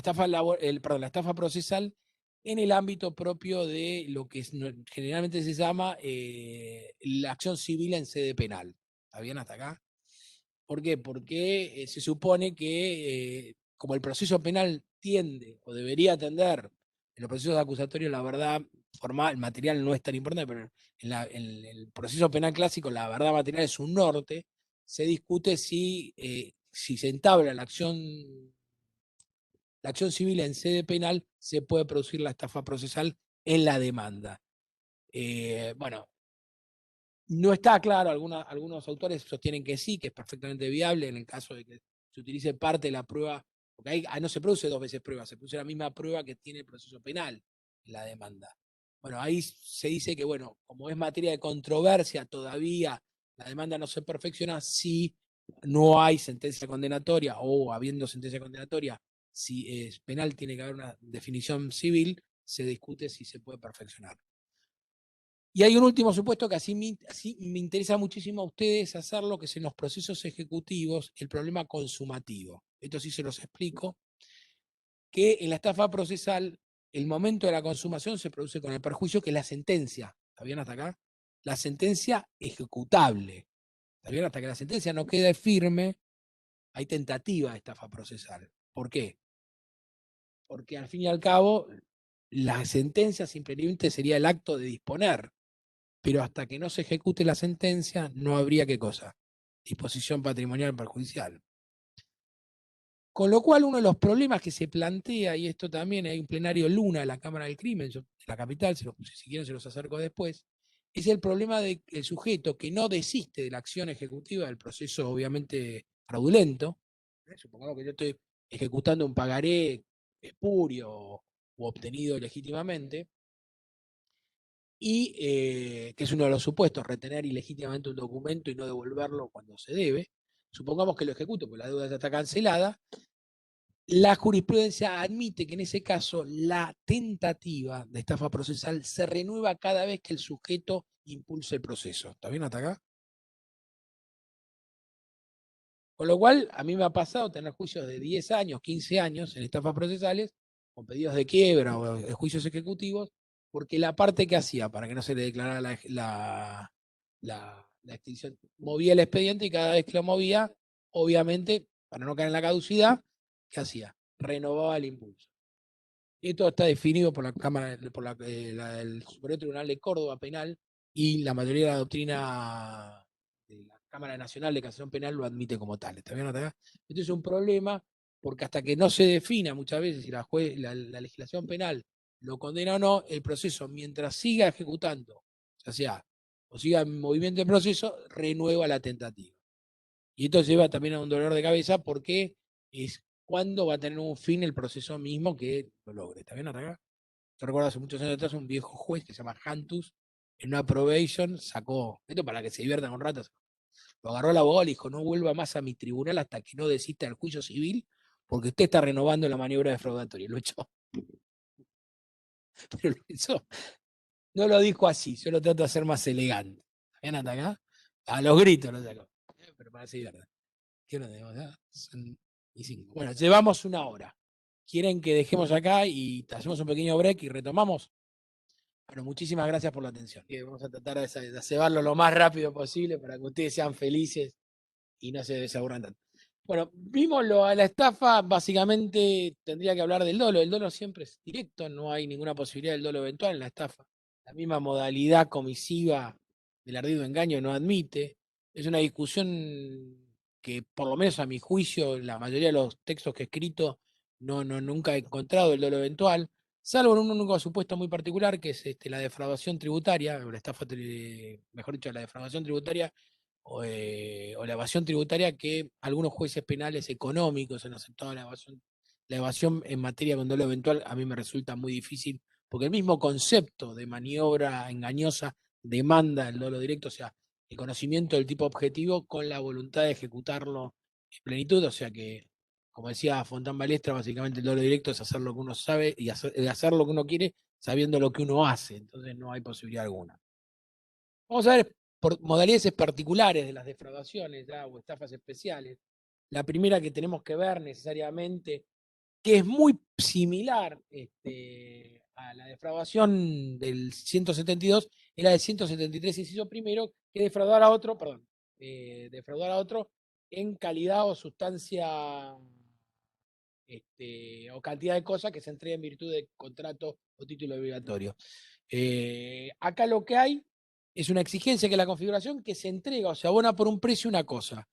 la estafa procesal en el ámbito propio de lo que generalmente se llama la acción civil en sede penal. ¿Está bien hasta acá? ¿Por qué? Porque se supone que como el proceso penal tiende o debería tender, en los procesos acusatorios la verdad formal, material no es tan importante, pero en el proceso penal clásico la verdad material es un norte, se discute si se entabla la acción civil en sede penal, se puede producir la estafa procesal en la demanda. Bueno, no está claro, algunos autores sostienen que sí, que es perfectamente viable en el caso de que se utilice parte de la prueba, porque ahí no se produce 2 veces prueba, se produce la misma prueba que tiene el proceso penal en la demanda. Bueno, ahí se dice que, bueno, como es materia de controversia, todavía la demanda no se perfecciona si no hay sentencia condenatoria o habiendo sentencia condenatoria, si es penal tiene que haber una definición civil, se discute si se puede perfeccionar. Y hay un último supuesto que así me interesa muchísimo a ustedes hacerlo, que es en los procesos ejecutivos el problema consumativo. Esto sí se los explico, que en la estafa procesal el momento de la consumación se produce con el perjuicio que es la sentencia. ¿Está bien hasta acá? La sentencia ejecutable. ¿Está bien? Hasta que la sentencia no quede firme, hay tentativa de estafa procesal. ¿Por qué? Porque al fin y al cabo, la sentencia simplemente sería el acto de disponer. Pero hasta que no se ejecute la sentencia, no habría qué cosa, disposición patrimonial perjudicial. Con lo cual, uno de los problemas que se plantea, y esto también hay un plenario Luna de la Cámara del Crimen, de la capital, si quieren se los acerco después, es el problema del sujeto que no desiste de la acción ejecutiva del proceso, obviamente fraudulento. Supongamos que yo estoy ejecutando un pagaré espurio o obtenido legítimamente, y que es uno de los supuestos, retener ilegítimamente un documento y no devolverlo cuando se debe. Supongamos que lo ejecuto, porque la deuda ya está cancelada. La jurisprudencia admite que en ese caso la tentativa de estafa procesal se renueva cada vez que el sujeto impulse el proceso. ¿Está bien hasta acá? Con lo cual, a mí me ha pasado tener juicios de 10 años, 15 años en estafas procesales, con pedidos de quiebra o juicios ejecutivos, porque la parte que hacía para que no se le declarara la extinción, movía el expediente y cada vez que lo movía, obviamente, para no caer en la caducidad, ¿qué hacía? Renovaba el impulso. Esto está definido por la Cámara, por el Superior Tribunal de Córdoba Penal y la mayoría de la doctrina de la Cámara Nacional de Casación Penal lo admite como tal. ¿Está bien? Esto es un problema porque hasta que no se defina muchas veces si la legislación penal lo condena o no, el proceso, mientras siga ejecutando, o siga en movimiento de proceso, renueva la tentativa. Y esto lleva también a un dolor de cabeza porque es cuándo va a tener un fin el proceso mismo que lo logre. ¿Está bien hasta acá? Yo recuerdo hace muchos años atrás un viejo juez que se llama Hantus, en una probation sacó, esto para que se diviertan un rato, lo agarró el abogado y le dijo, no vuelva más a mi tribunal hasta que no desista del juicio civil, porque usted está renovando la maniobra defraudatoria. Lo echó. Pero eso no lo dijo así, yo lo trato de hacer más elegante. ¿Está bien hasta acá? A los gritos lo sacó. Pero para que se diviertan. ¿Qué hora tenemos ya? Son y 5. Bueno, llevamos 1 hora. ¿Quieren que dejemos acá y hacemos un pequeño break y retomamos? Bueno, muchísimas gracias por la atención. Vamos a tratar de cebarlo lo más rápido posible para que ustedes sean felices y no se desaburran tanto. Bueno, vimos a la estafa, básicamente tendría que hablar del dolo. El dolo siempre es directo, no hay ninguna posibilidad del dolo eventual en la estafa. La misma modalidad comisiva del ardido engaño no admite. Es una discusión que, por lo menos a mi juicio, la mayoría de los textos que he escrito, nunca he encontrado el dolo eventual, salvo en un único supuesto muy particular, que es la defraudación tributaria, o la estafa, mejor dicho, la defraudación tributaria o la evasión tributaria, que algunos jueces penales económicos han aceptado la evasión en materia con dolo eventual. A mí me resulta muy difícil, porque el mismo concepto de maniobra engañosa demanda el dolo directo, o sea, el conocimiento del tipo objetivo con la voluntad de ejecutarlo en plenitud, o sea que, como decía Fontán Balestra, básicamente el dolo directo es hacer lo que uno sabe y hacer lo que uno quiere sabiendo lo que uno hace, entonces no hay posibilidad alguna. Vamos a ver por modalidades particulares de las defraudaciones o estafas especiales. La primera que tenemos que ver necesariamente que es muy similar a la defraudación del 172, era del 173, inciso primero, que defraudar a otro, perdón, defraudar a otro en calidad o sustancia o cantidad de cosas que se entrega en virtud de contrato o título obligatorio. Acá lo que hay es una exigencia que la configuración que se entrega o se abona por un precio una cosa,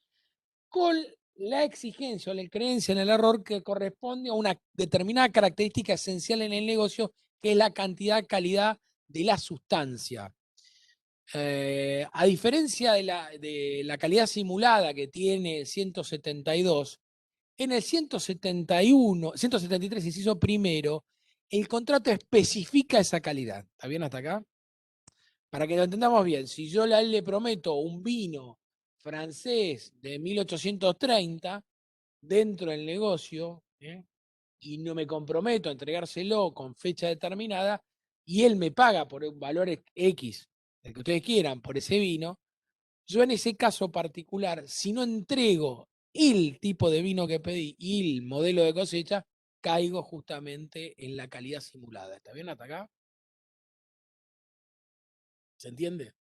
con la exigencia o la creencia en el error que corresponde a una determinada característica esencial en el negocio, que es la cantidad, calidad de la sustancia. A diferencia de la calidad simulada que tiene el 172, en el 173, inciso primero, el contrato especifica esa calidad. ¿Está bien hasta acá? Para que lo entendamos bien, si yo a él le prometo un vino francés de 1830 dentro del negocio, y no me comprometo a entregárselo con fecha determinada, y él me paga por un valor X, el que ustedes quieran, por ese vino, yo en ese caso particular, si no entrego el tipo de vino que pedí y el modelo de cosecha, caigo justamente en la calidad simulada. ¿Está bien hasta acá? ¿Se entiende?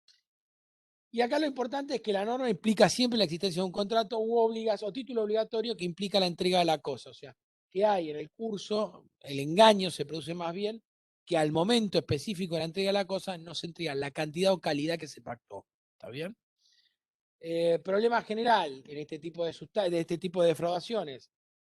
Y acá lo importante es que la norma implica siempre la existencia de un contrato o título obligatorio que implica la entrega de la cosa. O sea, que hay en el curso, el engaño se produce más bien que al momento específico de la entrega de la cosa no se entrega la cantidad o calidad que se pactó. ¿Está bien? Problema general en este tipo de defraudaciones.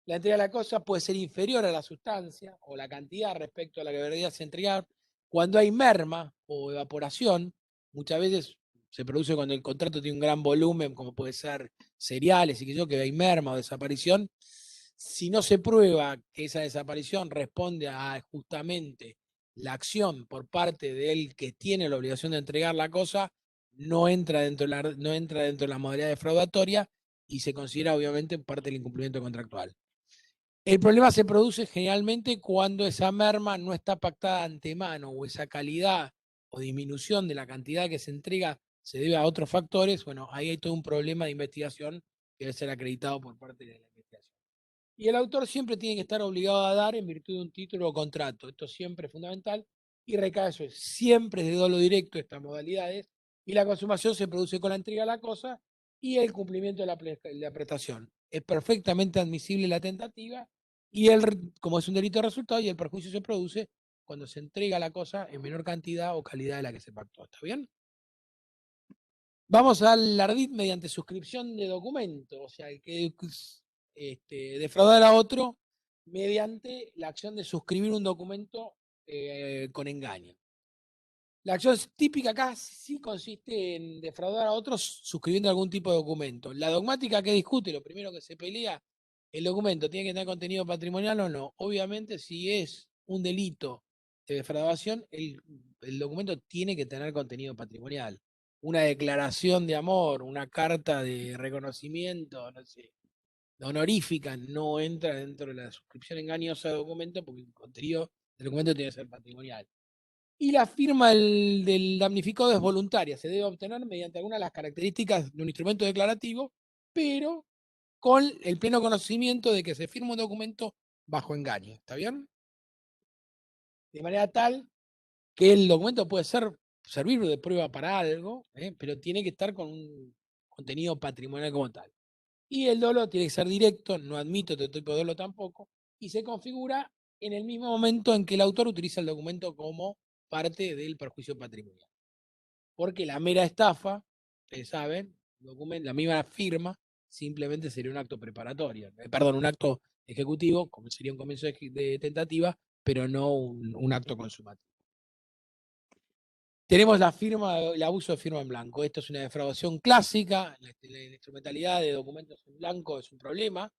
La entrega de la cosa puede ser inferior a la sustancia o la cantidad respecto a la que debería ser entregada. Cuando hay merma o evaporación, muchas veces se produce cuando el contrato tiene un gran volumen, como puede ser cereales y que hay merma o desaparición. Si no se prueba que esa desaparición responde a justamente la acción por parte del que tiene la obligación de entregar la cosa, no entra dentro de la modalidad defraudatoria y se considera obviamente parte del incumplimiento contractual. El problema se produce generalmente cuando esa merma no está pactada de antemano o esa calidad o disminución de la cantidad que se entrega se debe a otros factores. Bueno, ahí hay todo un problema de investigación que debe ser acreditado por parte de la investigación. Y el autor siempre tiene que estar obligado a dar en virtud de un título o contrato. Esto siempre es fundamental y recae eso. Siempre es de dolo directo estas modalidades y la consumación se produce con la entrega de la cosa y el cumplimiento de la prestación. Es perfectamente admisible la tentativa y como es un delito de resultado, y el perjuicio se produce cuando se entrega la cosa en menor cantidad o calidad de la que se pactó. ¿Está bien? Vamos al ardid mediante suscripción de documento, o sea, que defraudar a otro mediante la acción de suscribir un documento con engaño. La acción típica acá sí consiste en defraudar a otros suscribiendo algún tipo de documento. La dogmática que discute, lo primero que se pelea, el documento tiene que tener contenido patrimonial o no. Obviamente, si es un delito de defraudación, el documento tiene que tener contenido patrimonial. Una declaración de amor, una carta de reconocimiento, no sé, honorífica, no entra dentro de la suscripción engañosa de documento porque el contenido del documento tiene que ser patrimonial. Y la firma del damnificado es voluntaria, se debe obtener mediante algunas de las características de un instrumento declarativo, pero con el pleno conocimiento de que se firma un documento bajo engaño. ¿Está bien? De manera tal que el documento puede servir de prueba para algo, pero tiene que estar con un contenido patrimonial como tal. Y el dolo tiene que ser directo, no admito otro tipo de dolo tampoco, y se configura en el mismo momento en que el autor utiliza el documento como parte del perjuicio patrimonial. Porque la mera estafa, ustedes saben, la misma firma, simplemente sería un acto preparatorio, perdón, un acto ejecutivo, como sería un comienzo de tentativa, pero no un acto consumativo. Tenemos el abuso de firma en blanco. Esto es una defraudación clásica. La instrumentalidad de documentos en blanco es un problema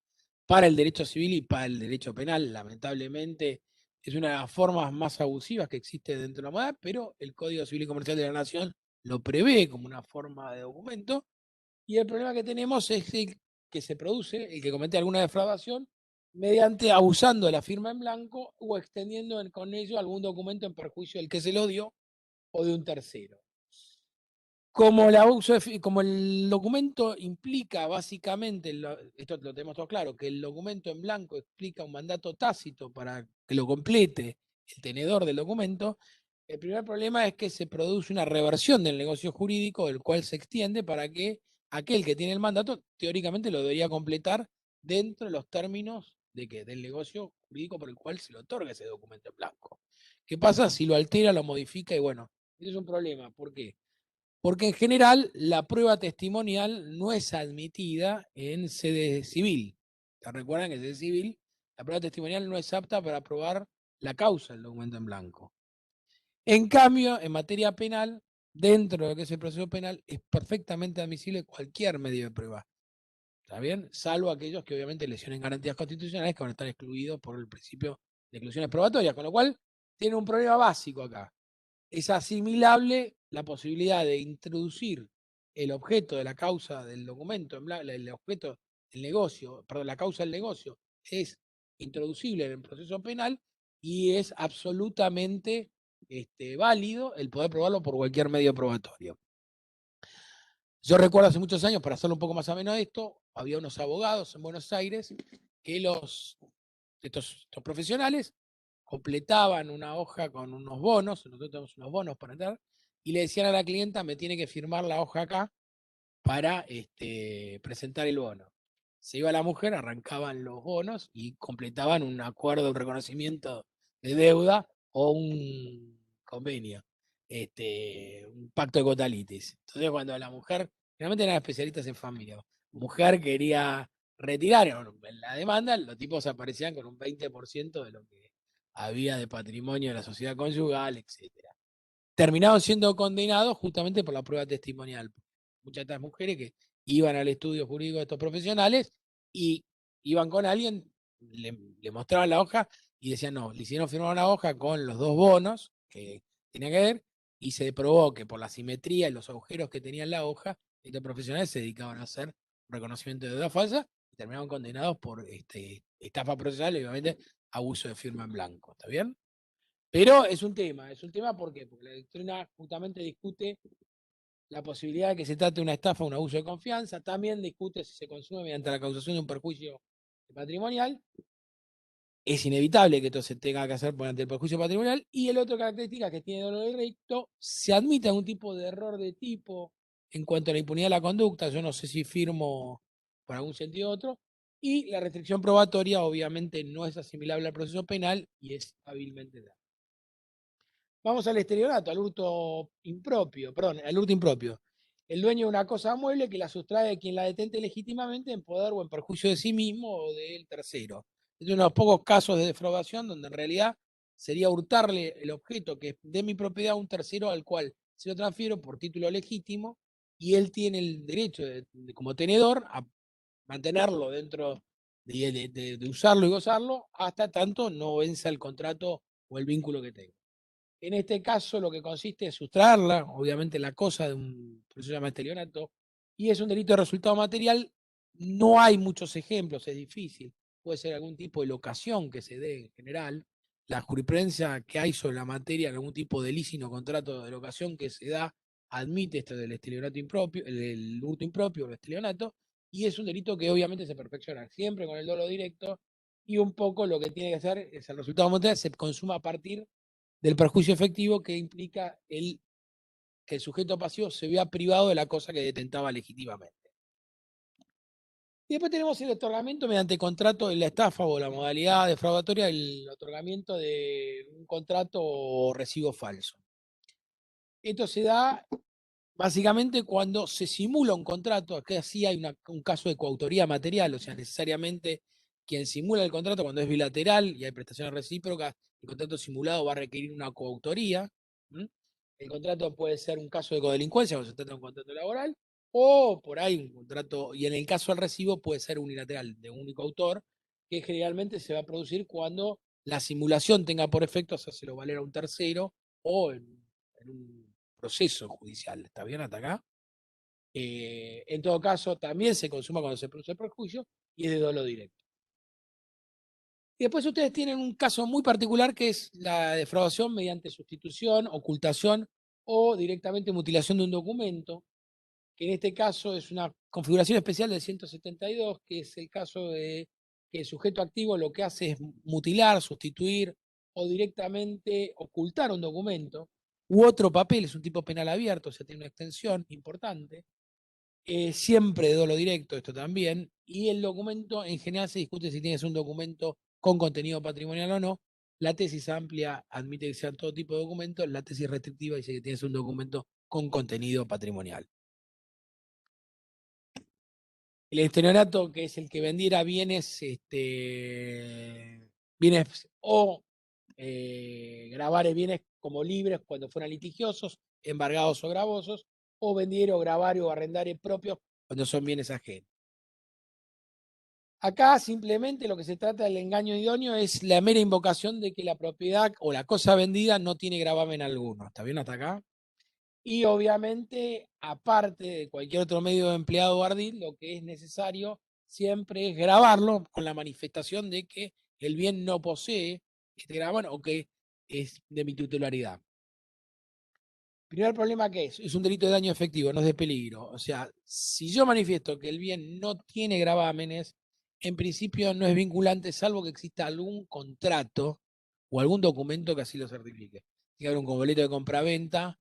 para el derecho civil y para el derecho penal. Lamentablemente es una de las formas más abusivas que existe dentro de la moneda, pero el Código Civil y Comercial de la Nación lo prevé como una forma de documento. Y el problema que tenemos es el que se produce, el que comete alguna defraudación, mediante abusando de la firma en blanco o extendiendo con ello algún documento en perjuicio del que se lo dio o de un tercero. Como el abuso como el documento implica básicamente, esto lo tenemos todo claro, que el documento en blanco explica un mandato tácito para que lo complete el tenedor del documento, el primer problema es que se produce una reversión del negocio jurídico, el cual se extiende para que aquel que tiene el mandato teóricamente lo debería completar dentro de los términos del negocio jurídico por el cual se le otorga ese documento en blanco. ¿Qué pasa si lo altera, lo modifica? Y bueno, ese es un problema. ¿Por qué? Porque en general la prueba testimonial no es admitida en sede civil. ¿Se recuerdan que en sede civil la prueba testimonial no es apta para probar la causa del documento en blanco? En cambio, en materia penal, dentro de lo que es el proceso penal, es perfectamente admisible cualquier medio de prueba. ¿Está bien? Salvo aquellos que obviamente lesionen garantías constitucionales que van a estar excluidos por el principio de exclusiones probatorias, con lo cual tiene un problema básico acá. Es asimilable la posibilidad de introducir el objeto de la causa del documento, el objeto del negocio, perdón, la causa del negocio es introducible en el proceso penal y es absolutamente válido el poder probarlo por cualquier medio probatorio. Yo recuerdo hace muchos años, para hacerlo un poco más ameno esto, había unos abogados en Buenos Aires que estos profesionales completaban una hoja con unos bonos, nosotros tenemos unos bonos para entrar, y le decían a la clienta, me tiene que firmar la hoja acá para presentar el bono. Se iba la mujer, arrancaban los bonos y completaban un acuerdo, un reconocimiento de deuda o un convenio, un pacto de cotalitis. Entonces cuando la mujer, generalmente eran especialistas en familia, mujer quería retirar en la demanda, los tipos aparecían con un 20% de lo que había de patrimonio de la sociedad conyugal, etc. Terminaron siendo condenados justamente por la prueba testimonial. Muchas de estas mujeres que iban al estudio jurídico de estos profesionales y iban con alguien, le mostraban la hoja y decían no, le hicieron firmar una hoja con los dos bonos que tenían que ver y se probó que por la simetría y los agujeros que tenía en la hoja, estos profesionales se dedicaban a hacer reconocimiento de deuda falsa y terminaron condenados por estafa procesal y obviamente abuso de firma en blanco. ¿Está bien? Pero es un tema, ¿por qué? Porque la doctrina justamente discute la posibilidad de que se trate de una estafa o un abuso de confianza, también discute si se consume mediante la causación de un perjuicio patrimonial, es inevitable que esto se tenga que hacer mediante el perjuicio patrimonial, y el otro característica que tiene dolor de recto, se admite algún tipo de error de tipo en cuanto a la impunidad de la conducta, yo no sé si firmo por algún sentido u otro, y la restricción probatoria obviamente no es asimilable al proceso penal y es hábilmente dada. Vamos al exteriorato, al hurto impropio, perdón, al hurto impropio. El dueño de una cosa mueble que la sustrae de quien la detente legítimamente en poder o en perjuicio de sí mismo o del tercero. Es uno de los pocos casos de defraudación donde en realidad sería hurtarle el objeto que es de mi propiedad a un tercero al cual se lo transfiero por título legítimo y él tiene el derecho como tenedor a mantenerlo dentro de usarlo y gozarlo hasta tanto no venza el contrato o el vínculo que tenga. En este caso, lo que consiste es sustraerla, obviamente la cosa de un proceso se llama estelionato, y es un delito de resultado material. No hay muchos ejemplos, es difícil. Puede ser algún tipo de locación que se dé en general. La jurisprudencia que hay sobre la materia, algún tipo de lícito contrato de locación que se da, admite esto del estelionato impropio, el hurto impropio, el estelionato, y es un delito que obviamente se perfecciona siempre con el dolo directo, y un poco lo que tiene que hacer es el resultado material se consuma a partir del perjuicio efectivo que implica que el sujeto pasivo se vea privado de la cosa que detentaba legítimamente. Y después tenemos el otorgamiento mediante contrato de la estafa o la modalidad defraudatoria, el otorgamiento de un contrato o recibo falso. Esto se da básicamente cuando se simula un contrato, acá sí hay un caso de coautoría material, o sea, necesariamente quien simula el contrato cuando es bilateral y hay prestaciones recíprocas, el contrato simulado va a requerir una coautoría. El contrato puede ser un caso de codelincuencia, cuando se trata de un contrato laboral, o por ahí un contrato, y en el caso del recibo puede ser unilateral, de un único autor, que generalmente se va a producir cuando la simulación tenga por efecto hacérselo valer a un tercero o en un proceso judicial. ¿Está bien hasta acá? En todo caso, también se consuma cuando se produce el perjuicio y es de dolo directo. Y después ustedes tienen un caso muy particular que es la defraudación mediante sustitución, ocultación o directamente mutilación de un documento, que en este caso es una configuración especial del 172, que es el caso de que el sujeto activo lo que hace es mutilar, sustituir o directamente ocultar un documento u otro papel, es un tipo penal abierto, o sea, tiene una extensión importante, siempre de dolo directo, esto también, y el documento en general se discute si tienes un documento con contenido patrimonial o no. La tesis amplia admite que sea todo tipo de documentos, la tesis restrictiva dice que tienes un documento con contenido patrimonial. El exteriorato, que es el que vendiera bienes, bienes o grabar bienes como libres cuando fueran litigiosos, embargados o gravosos, o vendiera o grabar o arrendar propios cuando son bienes ajenos. Acá simplemente lo que se trata del engaño idóneo es la mera invocación de que la propiedad o la cosa vendida no tiene gravamen alguno. ¿Está bien hasta acá? Y obviamente, aparte de cualquier otro medio empleado o ardid, lo que es necesario siempre es grabarlo con la manifestación de que el bien no posee este gravamen o que es de mi titularidad. Primer problema que es un delito de daño efectivo, no es de peligro. O sea, si yo manifiesto que el bien no tiene gravámenes, en principio no es vinculante, salvo que exista algún contrato o algún documento que así lo certifique. Tiene que haber un boleto de compraventa.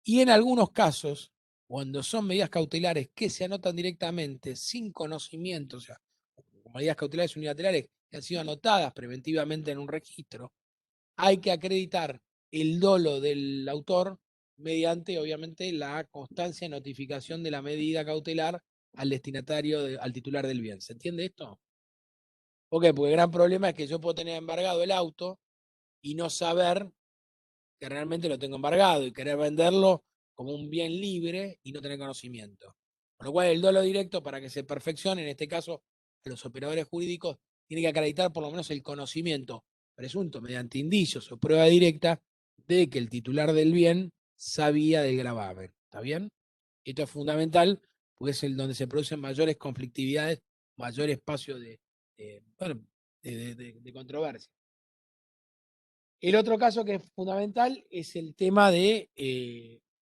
Y en algunos casos, cuando son medidas cautelares que se anotan directamente sin conocimiento, o sea, medidas cautelares unilaterales que han sido anotadas preventivamente en un registro, hay que acreditar el dolo del autor mediante, obviamente, la constancia de notificación de la medida cautelar al destinatario, al titular del bien. ¿Se entiende esto? ¿Por qué? Porque el gran problema es que yo puedo tener embargado el auto y no saber que realmente lo tengo embargado y querer venderlo como un bien libre y no tener conocimiento. Por lo cual el dolo directo, para que se perfeccione, en este caso los operadores jurídicos tienen que acreditar por lo menos el conocimiento presunto mediante indicios o prueba directa de que el titular del bien sabía del gravamen. ¿Está bien? Esto es fundamental porque es el donde se producen mayores conflictividades, mayor espacio bueno, de controversia. El otro caso que es fundamental es el tema de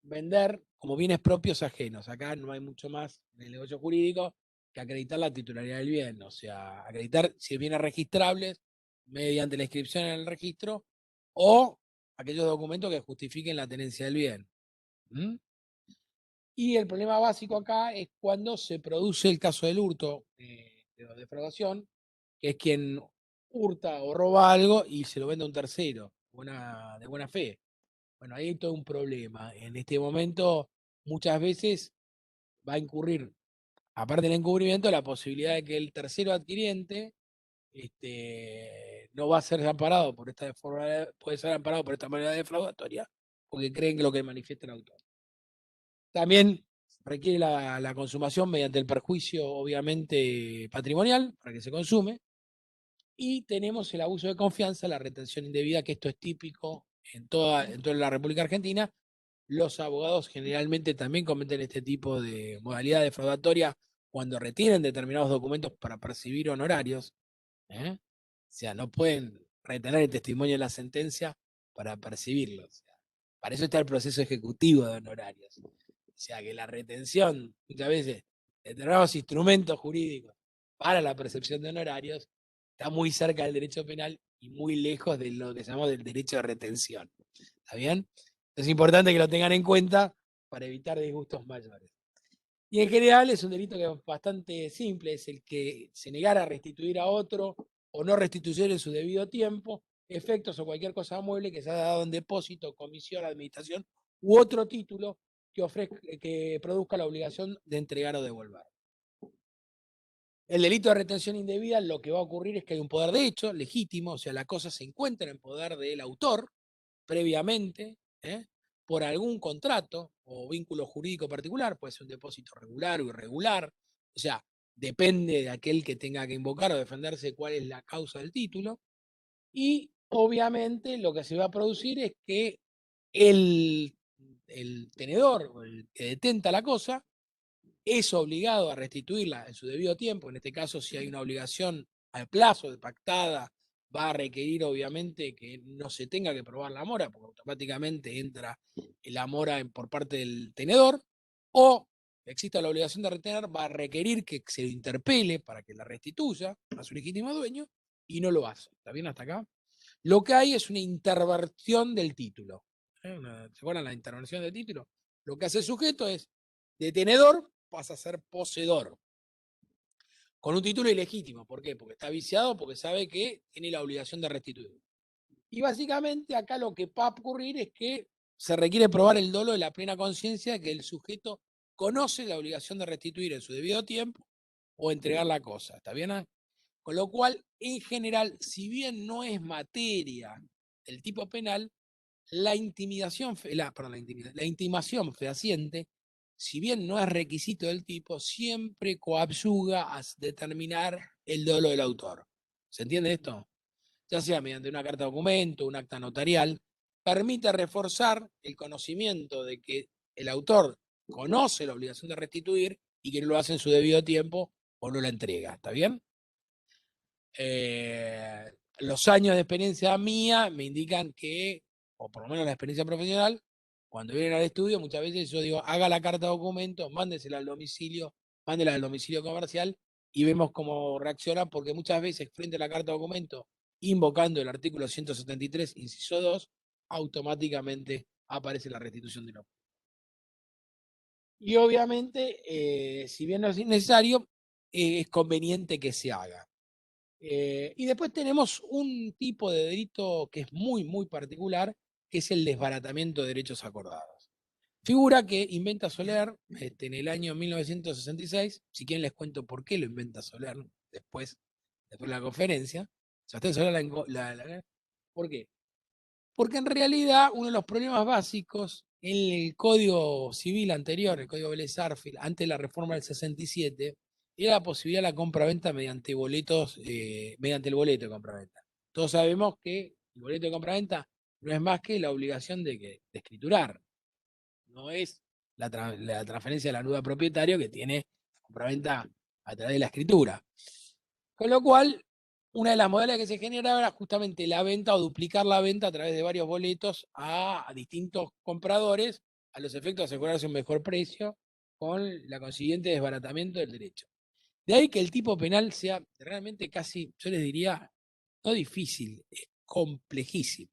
vender como bienes propios ajenos. Acá no hay mucho más en el negocio jurídico que acreditar la titularidad del bien, o sea, acreditar si es bienes registrables mediante la inscripción en el registro o aquellos documentos que justifiquen la tenencia del bien. ¿Mm? Y el problema básico acá es cuando se produce el caso del hurto de defraudación, que es quien hurta o roba algo y se lo vende a un tercero de buena fe. Bueno, ahí hay todo un problema. En este momento, muchas veces va a incurrir, aparte del encubrimiento, la posibilidad de que el tercero adquiriente no va a ser amparado por esta forma, puede ser amparado por esta manera defraudatoria, porque creen que lo que manifiesta el autor. También requiere la consumación mediante el perjuicio, obviamente, patrimonial, para que se consume. Y tenemos el abuso de confianza, la retención indebida, que esto es típico en toda la República Argentina. Los abogados generalmente también cometen este tipo de modalidad defraudatoria cuando retienen determinados documentos para percibir honorarios. O sea, no pueden retener el testimonio de la sentencia para percibirlo. O sea, para eso está el proceso ejecutivo de honorarios. O sea, que la retención, muchas veces, de determinados instrumentos jurídicos para la percepción de honorarios está muy cerca del derecho penal y muy lejos de lo que llamamos del derecho de retención. ¿Está bien? Es importante que lo tengan en cuenta para evitar disgustos mayores. Y en general es un delito que es bastante simple, es el que se negara a restituir a otro o no restituir en su debido tiempo efectos o cualquier cosa mueble que se haya dado en depósito, comisión, administración u otro título que produzca la obligación de entregar o devolver. El delito de retención indebida, lo que va a ocurrir es que hay un poder de hecho legítimo, o sea, la cosa se encuentra en poder del autor previamente, por algún contrato o vínculo jurídico particular, puede ser un depósito regular o irregular, o sea, depende de aquel que tenga que invocar o defenderse cuál es la causa del título, y obviamente lo que se va a producir es que el tenedor o el que detenta la cosa es obligado a restituirla en su debido tiempo, en este caso si hay una obligación al plazo pactada, va a requerir obviamente que no se tenga que probar la mora, porque automáticamente entra la mora por parte del tenedor, o exista la obligación de retener, va a requerir que se lo interpele para que la restituya a su legítimo dueño, y no lo hace. ¿Está bien hasta acá? Lo que hay es una interversión del título. ¿Se acuerdan la intervención del título? Lo que hace el sujeto es, de tenedor pasa a ser poseedor, con un título ilegítimo. ¿Por qué? Porque está viciado, porque sabe que tiene la obligación de restituir. Y básicamente acá lo que va a ocurrir es que se requiere probar el dolo de la plena conciencia de que el sujeto conoce la obligación de restituir en su debido tiempo o entregar la cosa. ¿Está bien? Con lo cual, en general, si bien no es materia del tipo penal, la intimación fehaciente, si bien no es requisito del tipo, siempre coadyuva a determinar el dolo del autor. ¿Se entiende esto? Ya sea mediante una carta de documento, un acta notarial, permite reforzar el conocimiento de que el autor conoce la obligación de restituir y que no lo hace en su debido tiempo o no la entrega. ¿Está bien? Los años de experiencia mía me indican que, o por lo menos la experiencia profesional, cuando vienen al estudio, muchas veces yo digo, haga la carta de documento, mándela al domicilio, mándela al domicilio comercial y vemos cómo reacciona, porque muchas veces frente a la carta de documento, invocando el artículo 173, inciso 2, automáticamente aparece la restitución de los. Y obviamente, si bien no es innecesario, es conveniente que se haga. Y después tenemos un tipo de delito que es muy, muy particular, que es el desbaratamiento de derechos acordados. Figura que inventa Soler en el año 1966. Si quieren les cuento por qué lo inventa Soler después de la conferencia. Sebastián Soler ¿por qué? Porque en realidad uno de los problemas básicos en el Código Civil anterior, el Código Vélez-Arfield, antes de la reforma del 67, era la posibilidad de la compra-venta mediante boletos, mediante el boleto de compra-venta. Todos sabemos que el boleto de compra-venta no es más que la obligación de escriturar, no es la transferencia de la nulidad propietario que tiene la compra-venta a través de la escritura. Con lo cual, una de las modalidades que se generaba era justamente la venta o duplicar la venta a través de varios boletos a distintos compradores, a los efectos de asegurarse un mejor precio, con la consiguiente desbaratamiento del derecho. De ahí que el tipo penal sea realmente casi, yo les diría, no difícil, es complejísimo.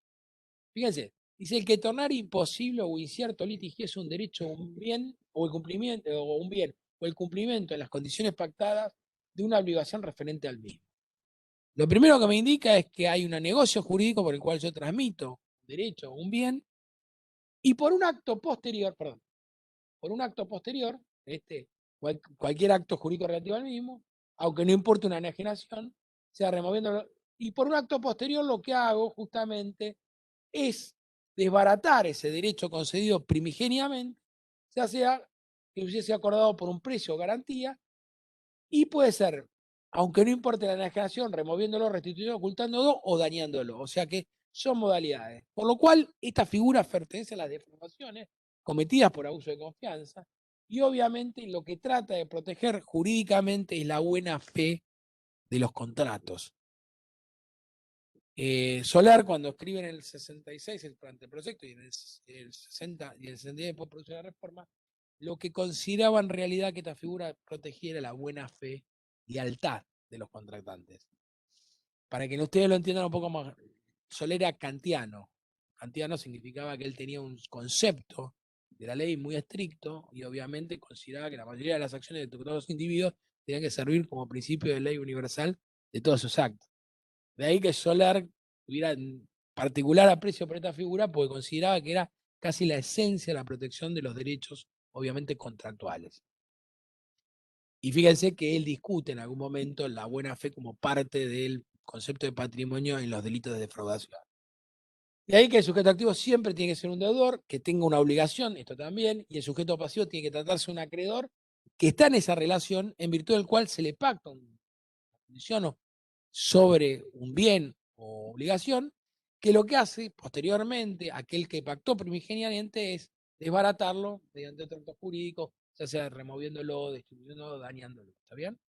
Fíjense, dice el que tornar imposible o incierto litigiese un derecho, un bien, o el cumplimiento, o un bien, o el cumplimiento en las condiciones pactadas de una obligación referente al mismo. Lo primero que me indica es que hay un negocio jurídico por el cual yo transmito un derecho o un bien, y por un acto posterior, cualquier acto jurídico relativo al mismo, aunque no importe una enajenación, sea removiéndolo, y por un acto posterior lo que hago justamente es desbaratar ese derecho concedido primigeniamente, ya sea que hubiese acordado por un precio o garantía, y puede ser, aunque no importe la enajenación, removiéndolo, restituyendo, ocultándolo o dañándolo. O sea que son modalidades. Por lo cual, esta figura pertenece a las deformaciones cometidas por abuso de confianza, y obviamente lo que trata de proteger jurídicamente es la buena fe de los contratos. Soler, cuando escribe en el 66 el anteproyecto y en el 60 y el 69 después produce la reforma, lo que consideraba en realidad que esta figura protegiera la buena fe y lealtad de los contratantes. Para que ustedes lo entiendan un poco más, Soler era kantiano. Kantiano significaba que él tenía un concepto de la ley muy estricto y obviamente consideraba que la mayoría de las acciones de todos los individuos tenían que servir como principio de ley universal de todos sus actos. De ahí que Soler tuviera particular aprecio por esta figura porque consideraba que era casi la esencia de la protección de los derechos, obviamente contractuales. Y fíjense que él discute en algún momento la buena fe como parte del concepto de patrimonio en los delitos de defraudación. De ahí que el sujeto activo siempre tiene que ser un deudor, que tenga una obligación, esto también, y el sujeto pasivo tiene que tratarse de un acreedor que está en esa relación en virtud del cual se le pacta una condición sobre un bien o obligación, que lo que hace posteriormente aquel que pactó primigeniamente es desbaratarlo mediante otro acto jurídico, ya sea removiéndolo, destruyéndolo, dañándolo. ¿Está bien?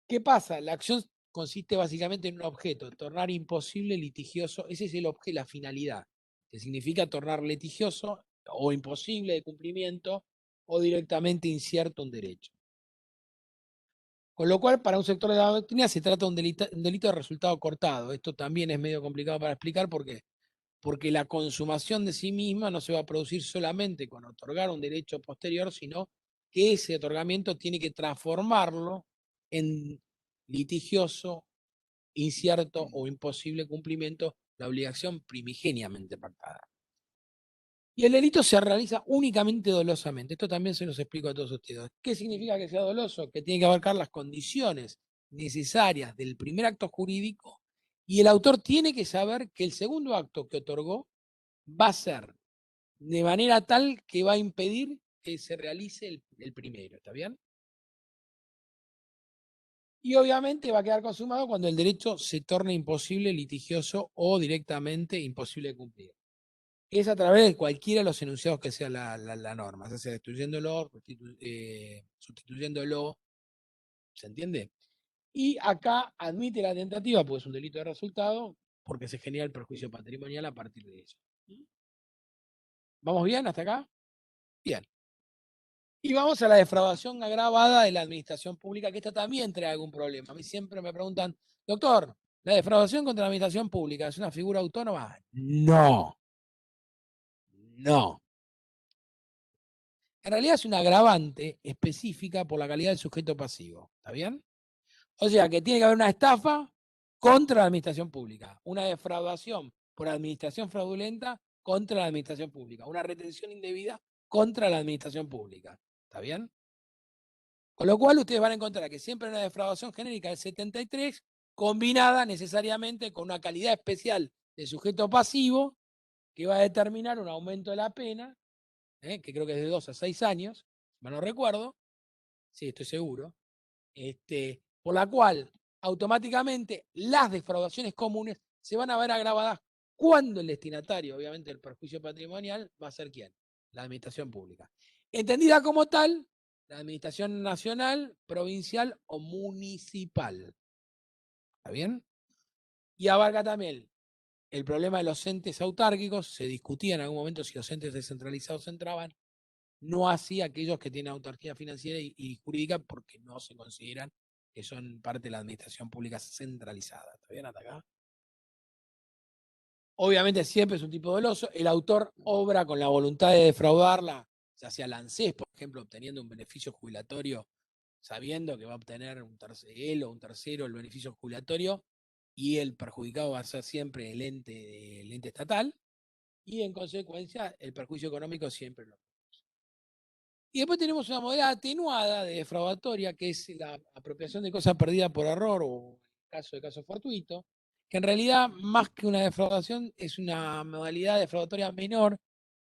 ¿Qué pasa? La acción consiste básicamente en un objeto, tornar imposible, litigioso, ese es el objeto, la finalidad, que significa tornar litigioso o imposible de cumplimiento o directamente incierto un derecho. Con lo cual, para un sector de la doctrina se trata de un delito de resultado cortado. Esto también es medio complicado para explicar porque la consumación de sí misma no se va a producir solamente con otorgar un derecho posterior, sino que ese otorgamiento tiene que transformarlo en litigioso, incierto o imposible cumplimiento la obligación primigeniamente pactada. Y el delito se realiza únicamente dolosamente. Esto también se los explico a todos ustedes. ¿Qué significa que sea doloso? Que tiene que abarcar las condiciones necesarias del primer acto jurídico y el autor tiene que saber que el segundo acto que otorgó va a ser de manera tal que va a impedir que se realice el primero. ¿Está bien? Y obviamente va a quedar consumado cuando el derecho se torne imposible, litigioso o directamente imposible de cumplir. Es a través de cualquiera de los enunciados que sea la norma, ya sea destruyéndolo, sustituyéndolo, ¿se entiende? Y acá admite la tentativa, porque es un delito de resultado, porque se genera el perjuicio patrimonial a partir de eso. ¿Vamos bien hasta acá? Bien. Y vamos a la defraudación agravada de la administración pública, que esta también trae algún problema. A mí siempre me preguntan, doctor, ¿la defraudación contra la administración pública es una figura autónoma? No. No. En realidad es una agravante específica por la calidad del sujeto pasivo. ¿Está bien? O sea que tiene que haber una estafa contra la administración pública, una defraudación por administración fraudulenta contra la administración pública, una retención indebida contra la administración pública. ¿Está bien? Con lo cual ustedes van a encontrar que siempre hay una defraudación genérica del 73 combinada necesariamente con una calidad especial de sujeto pasivo que va a determinar un aumento de la pena, que creo que es de 2 a 6 años, si no recuerdo, sí, estoy seguro, por la cual automáticamente las defraudaciones comunes se van a ver agravadas cuando el destinatario, obviamente, del perjuicio patrimonial va a ser ¿quién? La administración pública. Entendida como tal, la administración nacional, provincial o municipal. ¿Está bien? Y abarca también el problema de los entes autárquicos. Se discutía en algún momento si los entes descentralizados entraban. No así aquellos que tienen autarquía financiera y jurídica porque no se consideran que son parte de la administración pública centralizada. ¿Está bien hasta acá? Obviamente siempre es un tipo doloso. El autor obra con la voluntad de defraudarla, ya sea la ANSES, por ejemplo, obteniendo un beneficio jubilatorio, sabiendo que va a obtener él o un tercero el beneficio jubilatorio, y el perjudicado va a ser siempre el ente estatal, y en consecuencia el perjuicio económico siempre lo. Y después tenemos una modalidad atenuada de defraudatoria, que es la apropiación de cosas perdidas por error o en caso fortuito, que en realidad más que una defraudación es una modalidad defraudatoria menor,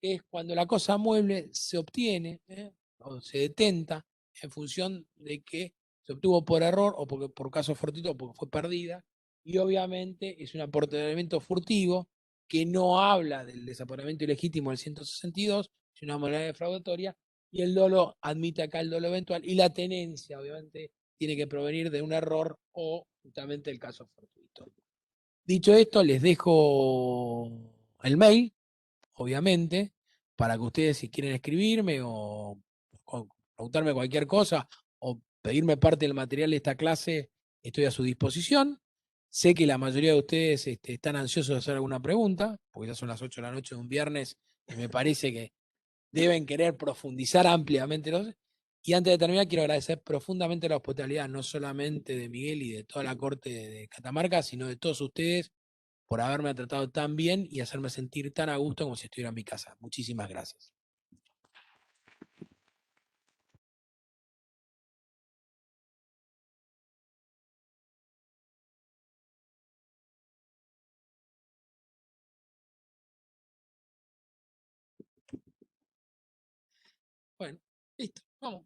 que es cuando la cosa mueble se obtiene o se detenta en función de que se obtuvo por error o porque, por caso fortuito o porque fue perdida, y obviamente es un aportamiento furtivo que no habla del desapoderamiento ilegítimo del 162, sino una modalidad defraudatoria, y el dolo admite acá el dolo eventual y la tenencia, obviamente, tiene que provenir de un error o justamente el caso fortuito. Dicho esto, les dejo el mail, obviamente, para que ustedes si quieren escribirme o preguntarme cualquier cosa o pedirme parte del material de esta clase, estoy a su disposición. Sé que la mayoría de ustedes están ansiosos de hacer alguna pregunta, porque ya son las 8 de la noche de un viernes y me parece que deben querer profundizar ampliamente. Y antes de terminar, quiero agradecer profundamente la hospitalidad, no solamente de Miguel y de toda la corte de Catamarca, sino de todos ustedes por haberme tratado tan bien y hacerme sentir tan a gusto como si estuviera en mi casa. Muchísimas gracias. Bueno, listo, vamos.